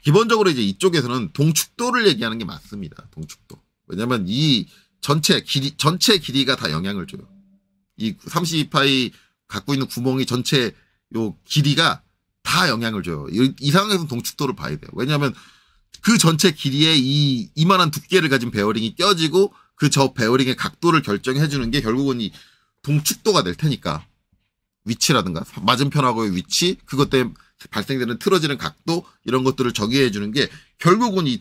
기본적으로 이제 이쪽에서는 동축도를 얘기하는 게 맞습니다. 동축도. 왜냐면 이 전체 길이가 다 영향을 줘요. 이 32파이 갖고 있는 구멍이 전체 요 길이가 다 영향을 줘요. 이 상황에서는 동축도를 봐야 돼요. 왜냐하면 그 전체 길이에 이만한 두께를 가진 베어링이 껴지고 그 저 베어링의 각도를 결정해 주는 게 결국은 이 동축도가 될 테니까 위치라든가 맞은편하고의 위치 그것 때문에 발생되는 틀어지는 각도 이런 것들을 정의해 주는 게 결국은 이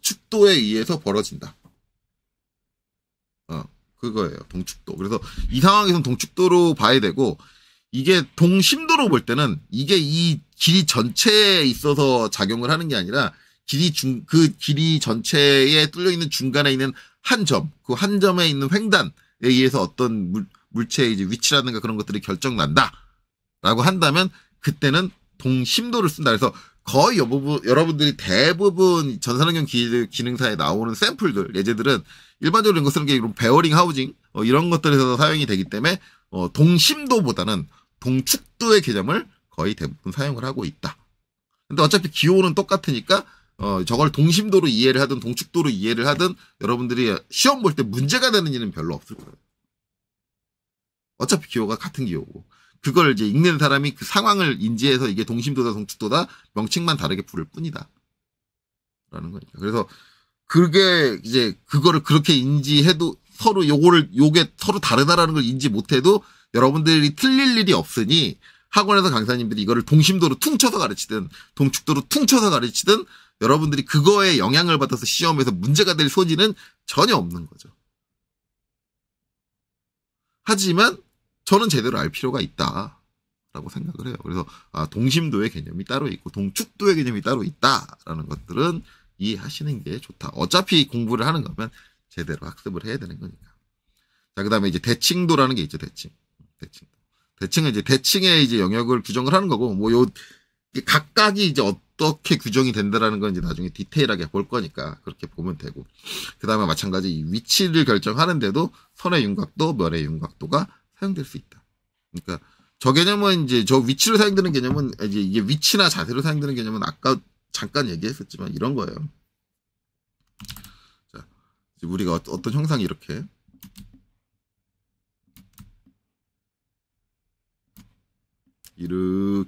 축도에 의해서 벌어진다. 그거예요. 동축도. 그래서 이 상황에서는 동축도로 봐야 되고 이게 동심도로 볼 때는 이게 이 길이 전체에 있어서 작용을 하는 게 아니라 그 길이 전체에 뚫려 있는 중간에 있는 한 점, 그 한 점에 있는 횡단에 의해서 어떤 물체의 이제 위치라든가 그런 것들이 결정난다라고 한다면 그때는 동심도를 쓴다. 그래서 거의 여러분들이 대부분 전산환경 기능사에 나오는 샘플들, 예제들은 일반적으로 이런 거 쓰는 게 베어링 하우징 이런 것들에서 사용이 되기 때문에 동심도보다는 동축도의 개념을 거의 대부분 사용을 하고 있다. 근데 어차피 기호는 똑같으니까 저걸 동심도로 이해를 하든 동축도로 이해를 하든 여러분들이 시험 볼 때 문제가 되는 일은 별로 없을 거예요. 어차피 기호가 같은 기호고 그걸 이제 읽는 사람이 그 상황을 인지해서 이게 동심도다 동축도다 명칭만 다르게 부를 뿐이다 라는 거니까. 그래서 그게 이제 그거를 그렇게 인지해도 요게 서로 다르다라는 걸 인지 못해도 여러분들이 틀릴 일이 없으니 학원에서 강사님들이 이거를 동심도로 퉁쳐서 가르치든 동축도로 퉁쳐서 가르치든 여러분들이 그거에 영향을 받아서 시험에서 문제가 될 소지는 전혀 없는 거죠. 하지만 저는 제대로 알 필요가 있다라고 생각을 해요. 그래서 동심도의 개념이 따로 있고 동축도의 개념이 따로 있다라는 것들은 이해하시는 게 좋다. 어차피 공부를 하는 거면 제대로 학습을 해야 되는 거니까. 자, 그 다음에 이제 대칭도라는 게 있죠, 대칭. 대칭. 대칭은 이제 대칭의 이제 영역을 규정을 하는 거고, 뭐 요 각각이 이제 어떻게 규정이 된다라는 건 이제 나중에 디테일하게 볼 거니까 그렇게 보면 되고, 그 다음에 마찬가지 이 위치를 결정하는데도 선의 윤곽도, 면의 윤곽도가 사용될 수 있다. 그러니까 저 개념은 이제 저 위치로 사용되는 개념은 이제 이게 위치나 자세로 사용되는 개념은 아까 잠깐 얘기했었지만 이런 거예요. 자, 우리가 어떤 형상이 이렇게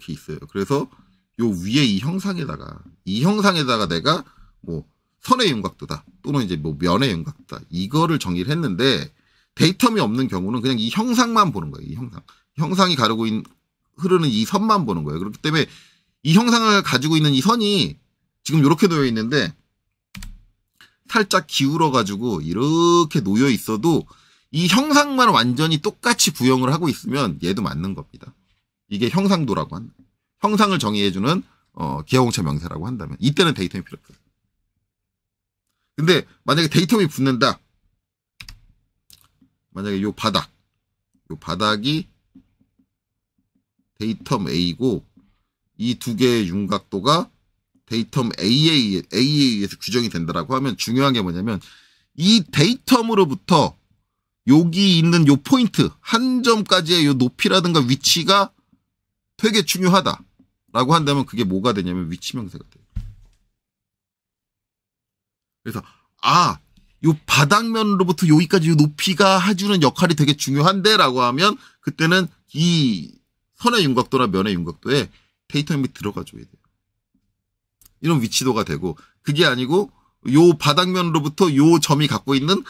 있어요. 그래서 요 위에 이 형상에다가 내가 뭐 선의 윤곽도다 또는 이제 뭐 면의 윤곽도다 이거를 정의를 했는데 데이텀이 없는 경우는 그냥 이 형상만 보는 거예요. 이 형상이 가르고 흐르는 이 선만 보는 거예요. 그렇기 때문에 이 형상을 가지고 있는 이 선이 지금 이렇게 놓여 있는데 살짝 기울어 가지고 이렇게 놓여 있어도 이 형상만 완전히 똑같이 구형을 하고 있으면 얘도 맞는 겁니다. 이게 형상도라고 한다. 형상을 정의해주는 기하공차 명세라고 한다면 이때는 데이텀이 필요 없어요. 근데 만약에 데이텀이 붙는다. 만약에 요 바닥이 데이텀 A고 이 두 개의 윤곽도가 데이텀 A에 의해서 규정이 된다라고 하면 중요한 게 뭐냐면 이 데이텀으로부터 여기 있는 요 포인트 한 점까지의 요 높이라든가 위치가 되게 중요하다라고 한다면 그게 뭐가 되냐면 위치명세가 돼요. 그래서 요 바닥면으로부터 여기까지 요 높이가 해주는 역할이 되게 중요한데라고 하면 그때는 이 선의 윤곽도나 면의 윤곽도에 데이텀이 들어가줘야 돼요. 이런 위치도가 되고 그게 아니고 요 바닥면으로부터 요 점이 갖고 있는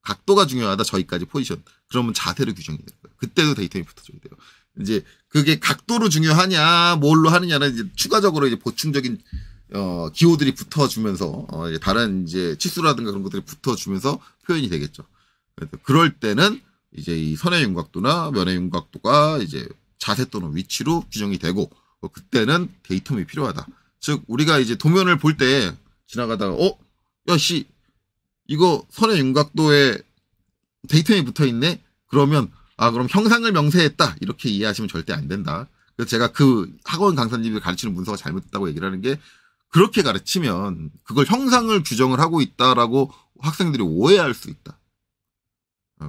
각도가 중요하다. 저기까지 포지션. 그러면 자세로 규정이 되는 거예요. 그때도 데이텀이 붙어줘야 돼요. 이제 그게 각도로 중요하냐 뭘로 하느냐는 이제 추가적으로 이제 보충적인 기호들이 붙어주면서 이제 다른 이제 치수라든가 그런 것들이 붙어주면서 표현이 되겠죠. 그럴 때는 이제 이 선의 윤곽도나 면의 윤곽도가 이제 자세 또는 위치로 규정이 되고 그때는 데이텀이 필요하다. 즉 우리가 이제 도면을 볼 때 지나가다가 야씨 이거 선의 윤곽도에 데이텀이 붙어 있네. 그러면 그럼 형상을 명세했다 이렇게 이해하시면 절대 안 된다. 그래서 제가 그 학원 강사님이 가르치는 문서가 잘못됐다고 얘기를 하는 게 그렇게 가르치면 그걸 형상을 규정을 하고 있다라고 학생들이 오해할 수 있다.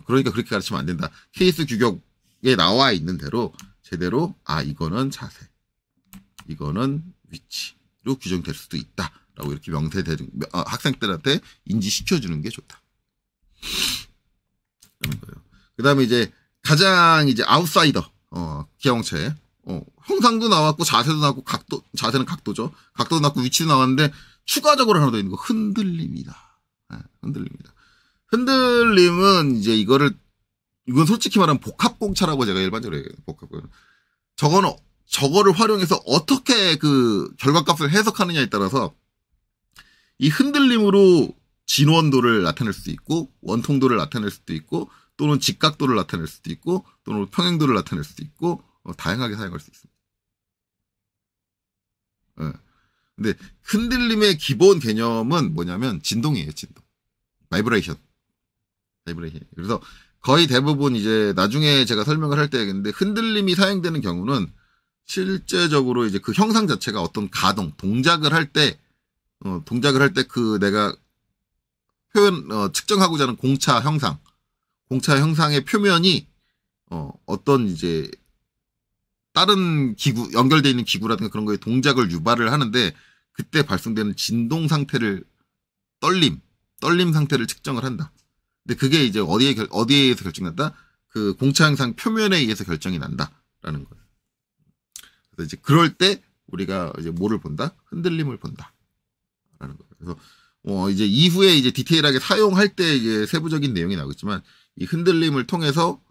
그러니까 그렇게 가르치면 안 된다. 케이스 규격에 나와 있는 대로 제대로 이거는 자세, 이거는 위치로 규정될 수도 있다라고 이렇게 명세되는 학생들한테 인지시켜주는 게 좋다. 그런 거예요. 그 다음에 이제 가장 이제 아웃사이더 기하공차에 형상도 나왔고 자세도 나왔고 자세는 각도죠. 각도도 나왔고 위치도 나왔는데 추가적으로 하나 더 있는 거 흔들림이다. 흔들림이다. 흔들림은 이제 이건 솔직히 말하면 복합공차라고 제가 일반적으로 얘기해요. 복합공차. 저거를 활용해서 어떻게 그 결과값을 해석하느냐에 따라서 이 흔들림으로 진원도를 나타낼 수도 있고 원통도를 나타낼 수도 있고 또는 직각도를 나타낼 수도 있고 또는 평행도를 나타낼 수도 있고 다양하게 사용할 수 있습니다. 근데 흔들림의 기본 개념은 뭐냐면 진동이에요. 진동. 바이브레이션. 그래서 거의 대부분 이제 나중에 제가 설명을 할 때 근데 흔들림이 사용되는 경우는 실제적으로 이제 그 형상 자체가 어떤 동작을 할 때 그 내가 측정하고자 하는 공차 형상의 표면이 어떤 이제 다른 기구 연결되어 있는 기구라든가 그런 거에 동작을 유발을 하는데 그때 발생되는 진동 상태를 떨림 상태를 측정을 한다. 근데 그게 이제 어디에 의해서 결정난다? 그 공차 형상 표면에 의해서 결정이 난다라는 거예요. 그래서 이제 그럴 때 우리가 이제 뭐를 본다? 흔들림을 본다라는 거예요. 그래서 이제 이후에 이제 디테일하게 사용할 때 이제 세부적인 내용이 나오겠지만 이 흔들림을 통해서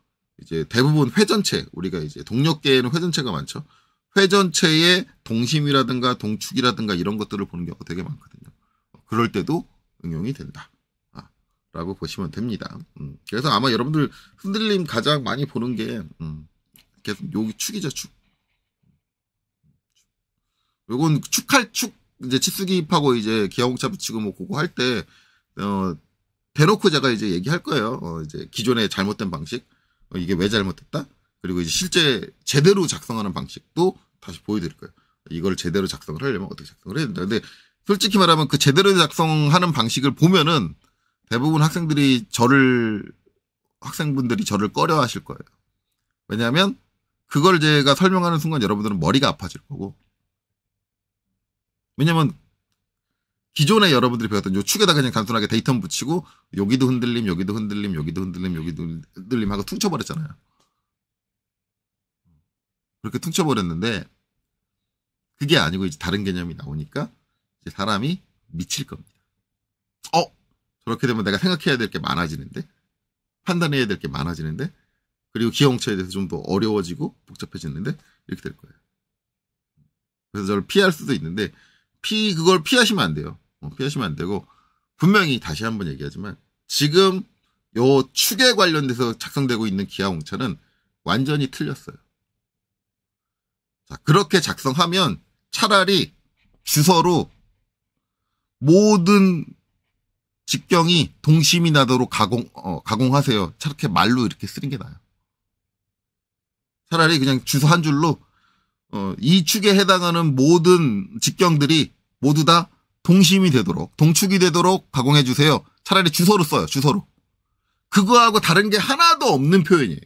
이제 대부분 회전체, 우리가 이제 동력계에는 회전체가 많죠. 회전체의 동심이라든가 동축이라든가 이런 것들을 보는 경우가 되게 많거든요. 그럴 때도 응용이 된다. 라고 보시면 됩니다. 그래서 아마 여러분들 흔들림 가장 많이 보는 게 계속 여기 축이죠, 축. 요건 축 이제 치수기입하고 이제 기하공차 붙이고 뭐 그거 할 때 대놓고 제가 이제 얘기할 거예요. 이제 기존의 잘못된 방식. 이게 왜 잘못됐다? 그리고 이제 실제 제대로 작성하는 방식도 다시 보여드릴 거예요. 이걸 제대로 작성을 하려면 어떻게 작성을 해야 된다. 근데 솔직히 말하면 그 제대로 작성하는 방식을 보면은 대부분 학생분들이 저를 꺼려 하실 거예요. 왜냐하면 그걸 제가 설명하는 순간 여러분들은 머리가 아파질 거고. 왜냐면 기존에 여러분들이 배웠던 요 축에다 그냥 단순하게 데이터만 붙이고 여기도 흔들림, 여기도 흔들림, 여기도 흔들림, 여기도 흔들림 하고 퉁쳐버렸잖아요. 그렇게 퉁쳐버렸는데 그게 아니고 이제 다른 개념이 나오니까 이제 사람이 미칠 겁니다. 저렇게 되면 내가 생각해야 될 게 많아지는데, 판단해야 될 게 많아지는데, 그리고 기형체에 대해서 좀 더 어려워지고 복잡해지는데 이렇게 될 거예요. 그래서 저를 피할 수도 있는데 그걸 피하시면 안 돼요. 피하시면 안 되고, 분명히 다시 한번 얘기하지만 지금 요 축에 관련돼서 작성되고 있는 기하공차는 완전히 틀렸어요. 자, 그렇게 작성하면 차라리 주서로 모든 직경이 동심이 나도록 가공하세요. 저렇게 말로 이렇게 쓰는 게 나아요. 차라리 그냥 주소 한 줄로 이 축에 해당하는 모든 직경들이 모두 다 동심이 되도록, 동축이 되도록 가공해 주세요. 차라리 주소로 써요. 주소로. 그거하고 다른 게 하나도 없는 표현이에요.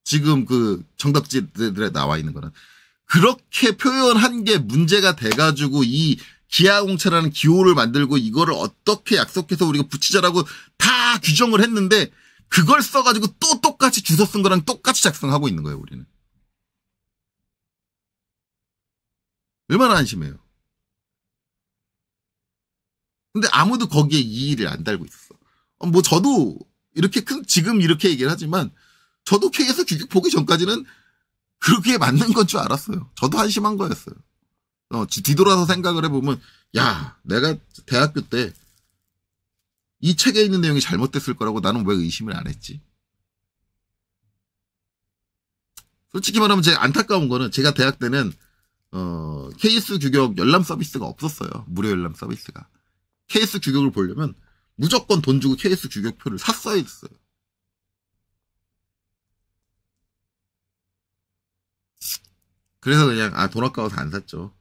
지금 그 정답지들에 나와 있는 거는. 그렇게 표현한 게 문제가 돼가지고 이 기하공차라는 기호를 만들고 이거를 어떻게 약속해서 우리가 붙이자라고 다 규정을 했는데 그걸 써가지고 또 똑같이 주소 쓴 거랑 똑같이 작성하고 있는 거예요, 우리는. 얼마나 안심해요. 근데 아무도 거기에 이의를 안 달고 있었어. 뭐 저도 지금 이렇게 얘기를 하지만 저도 K에서 규격 보기 전까지는 그렇게 맞는 건 줄 알았어요. 저도 한심한 거였어요. 뒤돌아서 생각을 해보면, 야, 내가 대학교 때 이 책에 있는 내용이 잘못됐을 거라고 나는 왜 의심을 안 했지? 솔직히 말하면 제 안타까운 거는 제가 대학 때는 KS 규격 열람 서비스가 없었어요. 무료 열람 서비스가. KS 규격을 보려면 무조건 돈 주고 KS 규격표를 샀어야 했어요. 그래서 그냥 돈 아까워서 안 샀죠.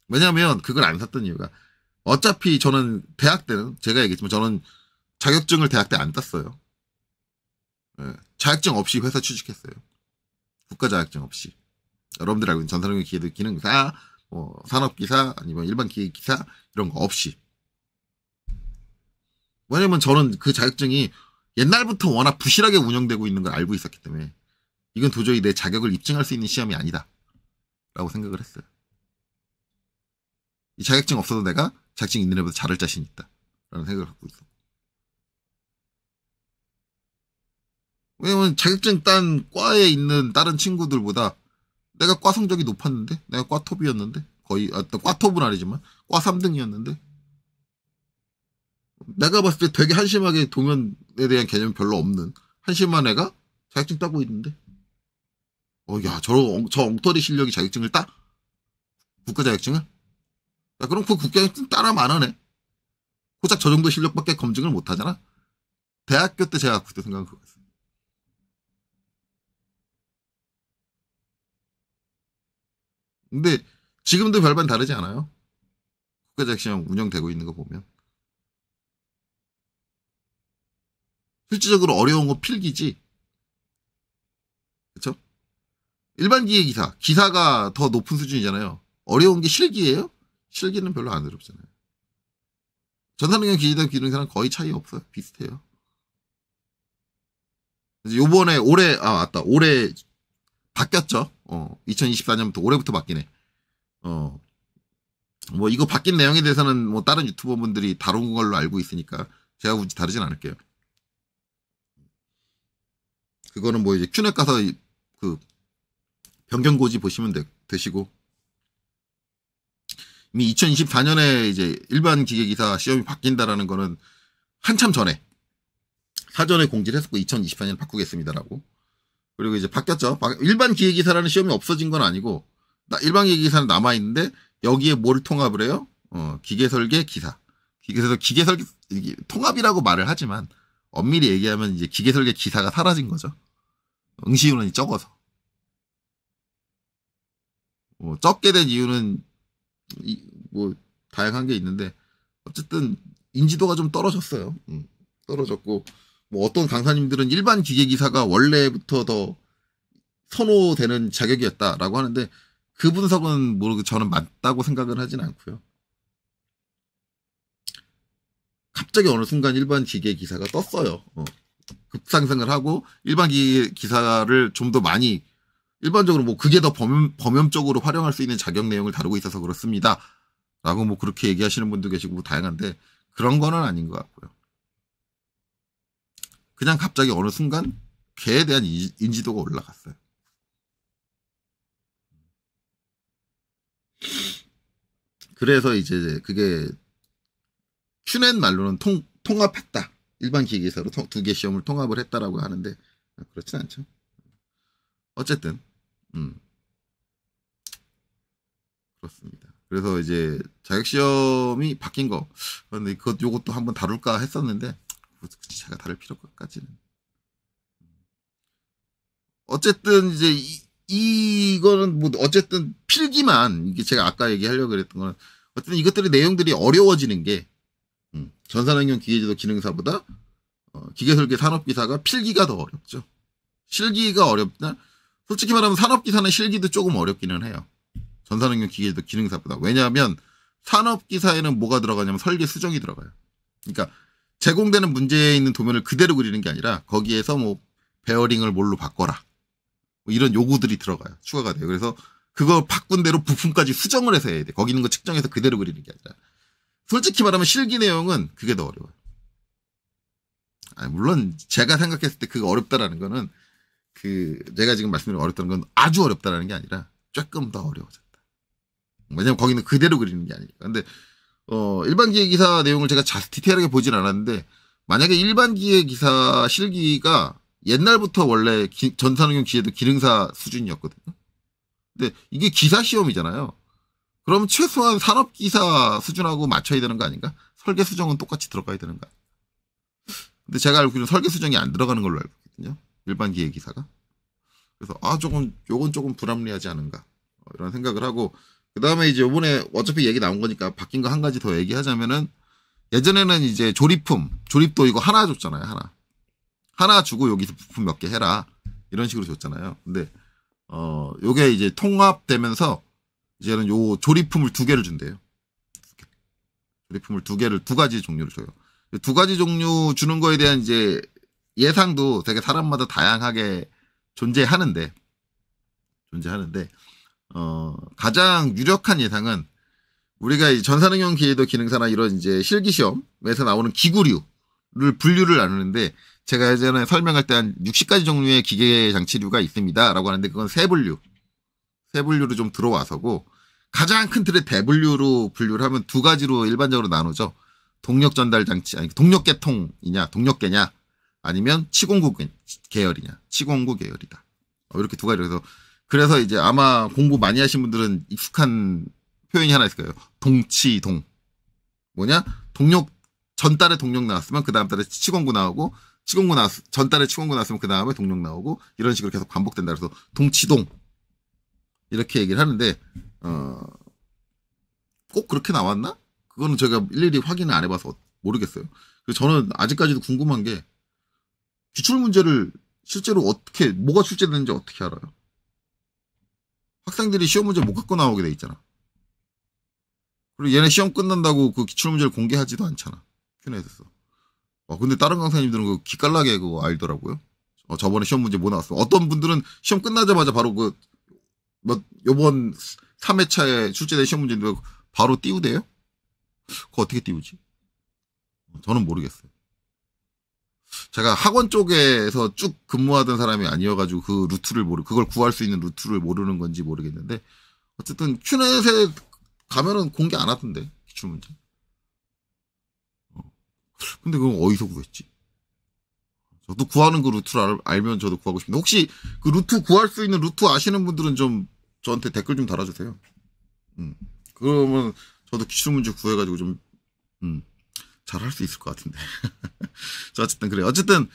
왜냐면 그걸 안 샀던 이유가 어차피 저는 대학 때는 제가 얘기했지만 저는 자격증을 대학 때 안 땄어요. 네, 자격증 없이 회사 취직했어요. 국가 자격증 없이. 여러분들 알고 있는 전산응용 기계도 기능사, 산업기사, 아니면 일반 기계기사 이런 거 없이. 왜냐면 저는 그 자격증이 옛날부터 워낙 부실하게 운영되고 있는 걸 알고 있었기 때문에 이건 도저히 내 자격을 입증할 수 있는 시험이 아니다 라고 생각을 했어요. 이 자격증 없어도 내가 자격증 있는 애보다 잘할 자신 있다 라는 생각을 갖고 있어. 왜냐면 자격증 딴 과에 있는 다른 친구들보다 내가 과 성적이 높았는데, 내가 과 톱이었는데, 거의 과 톱은 아니지만 과 3등이었는데 내가 봤을 때 되게 한심하게 동연에 대한 개념이 별로 없는 한심한 애가 자격증 따고 있는데, 야, 저 엉터리 실력이 자격증을 따? 국가 자격증을? 야, 그럼 그 국가 자격증 따라면 안 하네. 고작 저 정도 실력밖에 검증을 못 하잖아. 대학교 때 제가 그때 생각은 그거였어요. 근데 지금도 별반 다르지 않아요. 국가 자격증 운영되고 있는 거 보면. 실질적으로 어려운 건 필기지. 그쵸? 일반 기사가 더 높은 수준이잖아요. 어려운 게 실기예요? 실기는 별로 안 어렵잖아요. 전산응용 기능사랑 거의 차이 없어요. 비슷해요. 요번에 올해 바뀌었죠. 2024년부터 올해부터 바뀌네. 뭐 이거 바뀐 내용에 대해서는 뭐 다른 유튜버분들이 다룬 걸로 알고 있으니까 제가 굳이 다루진 않을게요. 그거는 뭐 이제 큐넷 가서 그 변경고지 보시면 되시고, 이미 2024년에 이제 일반 기계기사 시험이 바뀐다라는 거는 한참 전에 사전에 공지를 했었고 2024년 바꾸겠습니다라고. 그리고 이제 바뀌었죠. 일반 기계기사라는 시험이 없어진 건 아니고 일반 기계기사는 남아있는데 여기에 뭘 통합을 해요? 기계설계 기사. 기계설계 통합이라고 말을 하지만 엄밀히 얘기하면 이제 기계설계 기사가 사라진 거죠. 응시인원이 적어서. 적게 된 이유는 뭐 다양한 게 있는데 어쨌든 인지도가 좀 떨어졌어요. 떨어졌고 뭐 어떤 강사님들은 일반 기계 기사가 원래부터 더 선호되는 자격이었다라고 하는데 그 분석은 모르고 저는 맞다고 생각을 하진 않고요. 갑자기 어느 순간 일반 기계 기사가 떴어요. 급상승을 하고 일반 기계 기사를 좀 더 많이 일반적으로 뭐 그게 더 범용적으로 활용할 수 있는 자격 내용을 다루고 있어서 그렇습니다. 라고 뭐 그렇게 얘기하시는 분도 계시고 뭐 다양한데 그런 거는 아닌 것 같고요. 그냥 갑자기 어느 순간 걔에 대한 인지도가 올라갔어요. 그래서 이제 그게 큐넷 말로는 통합했다. 일반 기계사로 두 개 시험을 통합을 했다라고 하는데 그렇진 않죠. 어쨌든 그렇습니다. 그래서 이제 자격시험이 바뀐 거 근데 요것도 한번 다룰까 했었는데 굳이 제가 다룰 필요까지는 어쨌든 이제 이거는 뭐 어쨌든 필기만 이게 제가 아까 얘기하려고 그랬던 거는 어쨌든 이것들의 내용들이 어려워지는 게 전산응용 기계지도 기능사보다 기계설계 산업기사가 필기가 더 어렵죠. 실기가 어렵다. 솔직히 말하면 산업기사는 실기도 조금 어렵기는 해요. 전산응용 기계지도 기능사보다. 왜냐하면 산업기사에는 뭐가 들어가냐면 설계 수정이 들어가요. 그러니까 제공되는 문제에 있는 도면을 그대로 그리는 게 아니라 거기에서 뭐 베어링을 뭘로 바꿔라. 뭐 이런 요구들이 들어가요. 추가가 돼요. 그래서 그거 바꾼 대로 부품까지 수정을 해서 해야 돼. 거기 있는 거 측정해서 그대로 그리는 게 아니라. 솔직히 말하면 실기 내용은 그게 더 어려워요. 물론 제가 생각했을 때 그거 어렵다라는 거는 제가 지금 말씀드린 어렵다는 건 아주 어렵다라는 게 아니라 조금 더 어려워졌다. 왜냐면 거기는 그대로 그리는 게 아니니까. 근데 일반 기계 기사 내용을 제가 디테일하게 보진 않았는데 만약에 일반 기계 기사 실기가 옛날부터 원래 전산응용 기계도 기능사 수준이었거든요. 근데 이게 기사 시험이잖아요. 그럼 최소한 산업기사 수준하고 맞춰야 되는 거 아닌가? 설계 수정은 똑같이 들어가야 되는 거. 근데 제가 알기로는 설계 수정이 안 들어가는 걸로 알고 있거든요. 일반 기계 기사가. 그래서 요건 조금 불합리하지 않은가 이런 생각을 하고 그 다음에 이제 요번에 어차피 얘기 나온 거니까 바뀐 거 한 가지 더 얘기하자면은 예전에는 이제 조립도 이거 하나 줬잖아요. 하나 주고 여기서 부품 몇 개 해라 이런 식으로 줬잖아요. 근데 요게 이제 통합되면서 이제는 요 조립품을 2개를 준대요. 조립품을 2개를 2가지 종류를 줘요. 2가지 종류 주는 거에 대한 이제 예상도 되게 사람마다 다양하게 존재하는데 가장 유력한 예상은 우리가 이 전산응용 기계도 기능사나 이런 이제 실기 시험에서 나오는 기구류를 분류를 나누는데 제가 예전에 설명할 때 한 60가지 종류의 기계 장치류가 있습니다라고 하는데 그건 세 분류로 좀 들어와서고 가장 큰 틀의 대분류로 분류를 하면 2가지로 일반적으로 나누죠. 동력 전달 장치 아니 동력계통이냐 동력계냐 아니면 치공구 계열이냐 치공구 계열이다. 이렇게 2가지로 그래서 이제 아마 공부 많이 하신 분들은 익숙한 표현이 하나 있을 거예요. 동치동 뭐냐 동력 전달에 동력 나왔으면 그 다음 달에 치공구 나오고 전달에 치공구 나왔으면 그 다음에 동력 나오고 이런 식으로 계속 반복된다. 그래서 동치동 이렇게 얘기를 하는데 꼭 그렇게 나왔나? 그거는 제가 일일이 확인을 안 해봐서 모르겠어요. 그래서 저는 아직까지도 궁금한 게 기출문제를 실제로 뭐가 출제되는지 어떻게 알아요? 학생들이 시험 문제 못 갖고 나오게 돼 있잖아. 그리고 얘네 시험 끝난다고 그 기출문제를 공개하지도 않잖아. 큐넷에서. 근데 다른 강사님들은 그 기깔나게 그거 알더라고요. 저번에 시험 문제 뭐 나왔어. 어떤 분들은 시험 끝나자마자 바로 요번 3회차에 출제된 시험 문제인데 바로 띄우대요? 그거 어떻게 띄우지? 저는 모르겠어요. 제가 학원 쪽에서 쭉 근무하던 사람이 아니어가지고 그 루트를 그걸 구할 수 있는 루트를 모르는 건지 모르겠는데 어쨌든 큐넷에 가면은 공개 안 하던데 기출문제. 근데 그건 어디서 구했지? 저도 구하는 그 루트를 알면 저도 구하고 싶은데 혹시 그 루트 구할 수 있는 루트 아시는 분들은 좀 저한테 댓글 좀 달아주세요. 그러면 저도 기출문제 구해가지고 좀 잘 할 수 있을 것 같은데. 자, 어쨌든 그래요. 어쨌든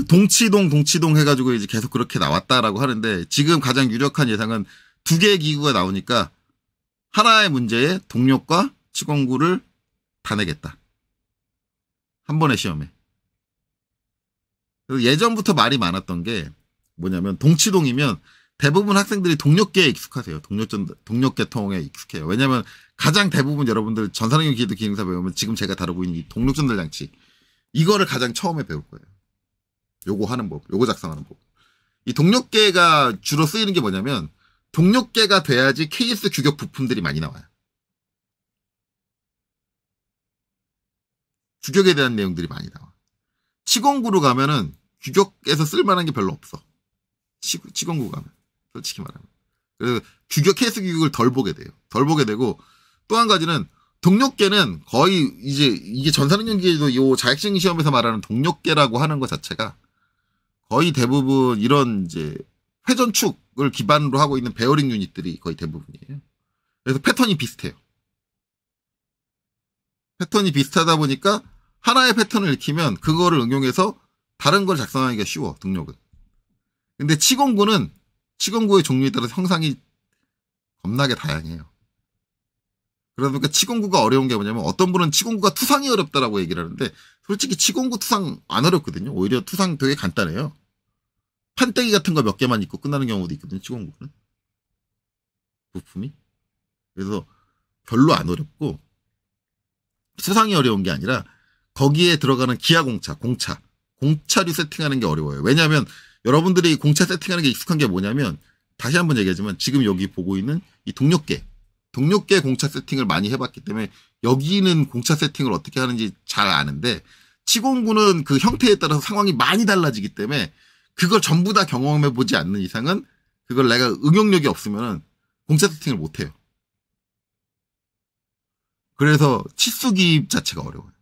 동치동 해가지고 이제 계속 그렇게 나왔다라고 하는데 지금 가장 유력한 예상은 두 개의 기구가 나오니까 하나의 문제에 동력과 치공구를 다 내겠다. 한 번의 시험에. 그래서 예전부터 말이 많았던 게 뭐냐면 동치동이면 대부분 학생들이 동력계에 익숙하세요. 동력계통에 익숙해요. 왜냐하면 가장 대부분 여러분들 전산응용 기계도 기능사 배우면 지금 제가 다루고 있는 이 동력 전달 장치 이거를 가장 처음에 배울 거예요. 요거 하는 법, 요거 작성하는 법. 이 동력계가 주로 쓰이는 게 뭐냐면 동력계가 돼야지 KS 규격 부품들이 많이 나와요. 규격에 대한 내용들이 많이 나와. 치공구로 가면은 규격에서 쓸만한 게 별로 없어. 치공구 가면. 솔직히 말하면. 그래서 KS 규격을 덜 보게 돼요. 덜 보게 되고 또 한 가지는 동력계는 거의 이제 이게 전산응용기계도 요 자격증 시험에서 말하는 동력계라고 하는 것 자체가 거의 대부분 이런 이제 회전축을 기반으로 하고 있는 베어링 유닛들이 거의 대부분이에요. 그래서 패턴이 비슷해요. 패턴이 비슷하다 보니까 하나의 패턴을 익히면 그거를 응용해서 다른 걸 작성하기가 쉬워, 동력은. 근데 치공구의 종류에 따라서 형상이 겁나게 다양해요. 그러다 보니까 치공구가 어려운 게 뭐냐면 어떤 분은 치공구가 투상이 어렵다라고 얘기를 하는데 솔직히 치공구 투상 안 어렵거든요. 오히려 투상 되게 간단해요. 판때기 같은 거 몇 개만 있고 끝나는 경우도 있거든요. 치공구는. 부품이. 그래서 별로 안 어렵고 투상이 어려운 게 아니라 거기에 들어가는 공차류 세팅하는 게 어려워요. 왜냐하면 여러분들이 공차 세팅하는 게 익숙한 게 뭐냐면 다시 한번 얘기하지만 지금 여기 보고 있는 이 동력계 공차 세팅을 많이 해봤기 때문에 여기는 공차 세팅을 어떻게 하는지 잘 아는데 치공구는 그 형태에 따라서 상황이 많이 달라지기 때문에 그걸 전부 다 경험해보지 않는 이상은 그걸 내가 응용력이 없으면 공차 세팅을 못해요. 그래서 치수 기입 자체가 어려워요.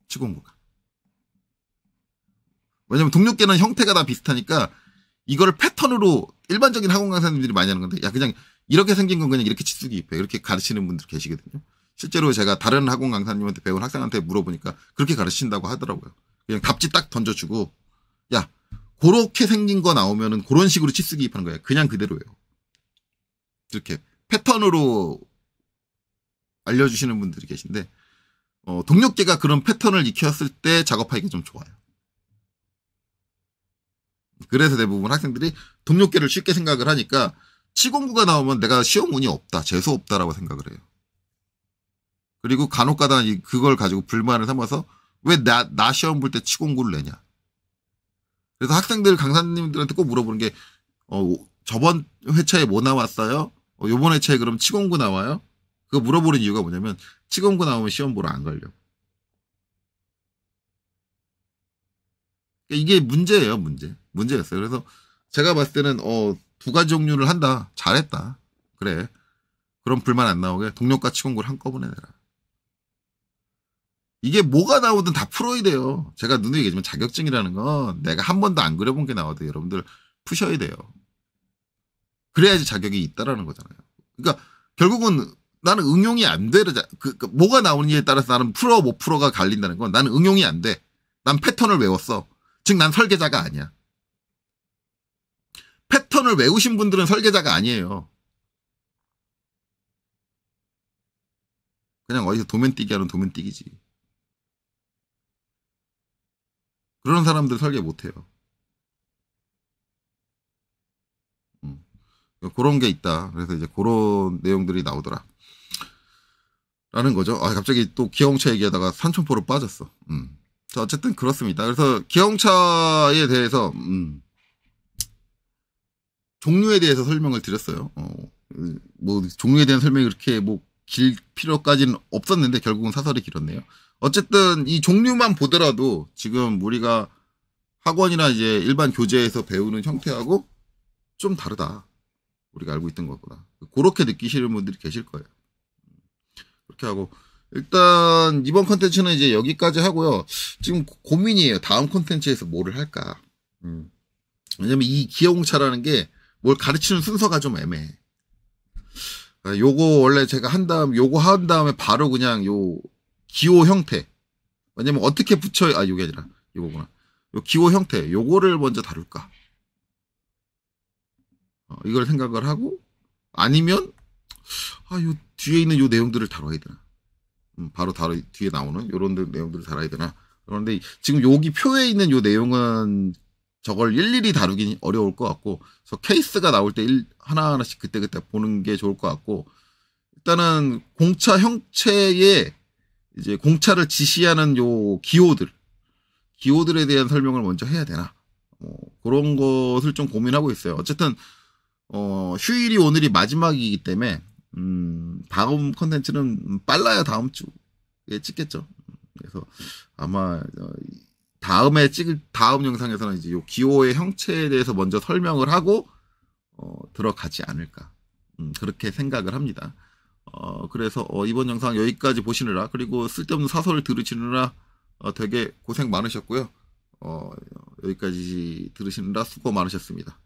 치공구가. 왜냐면 동력계는 형태가 다 비슷하니까 이거를 패턴으로 일반적인 학원 강사님들이 많이 하는 건데 야 그냥 이렇게 생긴 건 그냥 이렇게 치수 기입해. 이렇게 가르치는 분들 계시거든요. 실제로 제가 다른 학원 강사님한테 배운 학생한테 물어보니까 그렇게 가르친다고 하더라고요. 그냥 답지 딱 던져주고 야 그렇게 생긴 거 나오면은 그런 식으로 치수 기입하는 거예요. 그냥 그대로예요. 이렇게 패턴으로 알려주시는 분들이 계신데 동력계가 그런 패턴을 익혔을 때 작업하기가 좀 좋아요. 그래서 대부분 학생들이 동력계를 쉽게 생각을 하니까 치공구가 나오면 내가 시험 운이 없다, 재수 없다라고 생각을 해요. 그리고 간혹가다 그걸 가지고 불만을 삼아서 왜 나 시험 볼 때 치공구를 내냐. 그래서 학생들 강사님들한테 꼭 물어보는 게 저번 회차에 뭐 나왔어요? 요번 회차에 그럼 치공구 나와요? 그거 물어보는 이유가 뭐냐면 치공구 나오면 시험 보러 안 가려고. 이게 문제예요, 문제였어요. 그래서 제가 봤을 때는 두 가지 종류를 한다. 잘했다. 그래. 그럼 불만 안 나오게 동력과 치공구를 한꺼번에 내라. 이게 뭐가 나오든 다 풀어야 돼요. 제가 누누이 얘기하지만 자격증이라는 건 내가 한 번도 안 그려본 게 나와도 여러분들 푸셔야 돼요. 그래야지 자격이 있다라는 거잖아요. 그러니까 결국은 나는 응용이 안 돼. 뭐가 나오느냐에 따라서 나는 풀어 못 풀어가 갈린다는 건 나는 응용이 안 돼. 난 패턴을 외웠어. 즉 난 설계자가 아니야. 패턴을 외우신 분들은 설계자가 아니에요. 그냥 어디서 도면뛰기 하는 도면뛰기지. 그런 사람들 설계 못해요. 그런 게 있다. 그래서 이제 그런 내용들이 나오더라. 라는 거죠. 갑자기 또 기아용차 얘기하다가 산천포로 빠졌어. 자, 어쨌든 그렇습니다. 그래서 기아용차에 대해서 종류에 대해서 설명을 드렸어요. 뭐 종류에 대한 설명이 그렇게 뭐 길 필요까지는 없었는데 결국은 사설이 길었네요. 어쨌든 이 종류만 보더라도 지금 우리가 학원이나 이제 일반 교재에서 배우는 형태하고 좀 다르다. 우리가 알고 있던 것보다. 그렇게 느끼시는 분들이 계실 거예요. 그렇게 하고 일단 이번 컨텐츠는 이제 여기까지 하고요. 지금 고민이에요. 다음 컨텐츠에서 뭐를 할까. 왜냐면 이 기아용차라는 게 뭘 가르치는 순서가 좀 애매해. 요거 원래 제가 요거 한 다음에 바로 그냥 요 기호 형태 왜냐면 어떻게 붙여, 요게 아니라, 이거구나. 요 기호 형태, 요거를 먼저 다룰까? 이걸 생각을 하고, 아니면, 요 뒤에 있는 요 내용들을 다뤄야 되나? 바로 뒤에 나오는 요런 내용들을 다뤄야 되나? 그런데 지금 여기 표에 있는 요 내용은 저걸 일일이 다루긴 어려울 것 같고, 그래서 케이스가 나올 때 하나하나씩 그때그때 보는 게 좋을 것 같고, 일단은 공차 형체에 이제 공차를 지시하는 요 기호들에 대한 설명을 먼저 해야 되나? 그런 것을 좀 고민하고 있어요. 어쨌든, 휴일이 오늘이 마지막이기 때문에, 다음 컨텐츠는 빨라야 다음 주에 찍겠죠. 그래서 아마, 다음 영상에서는 이제 요 기호의 형체에 대해서 먼저 설명을 하고, 들어가지 않을까. 그렇게 생각을 합니다. 그래서, 이번 영상 여기까지 보시느라, 그리고 쓸데없는 사설을 들으시느라, 되게 고생 많으셨고요. 여기까지 들으시느라 수고 많으셨습니다.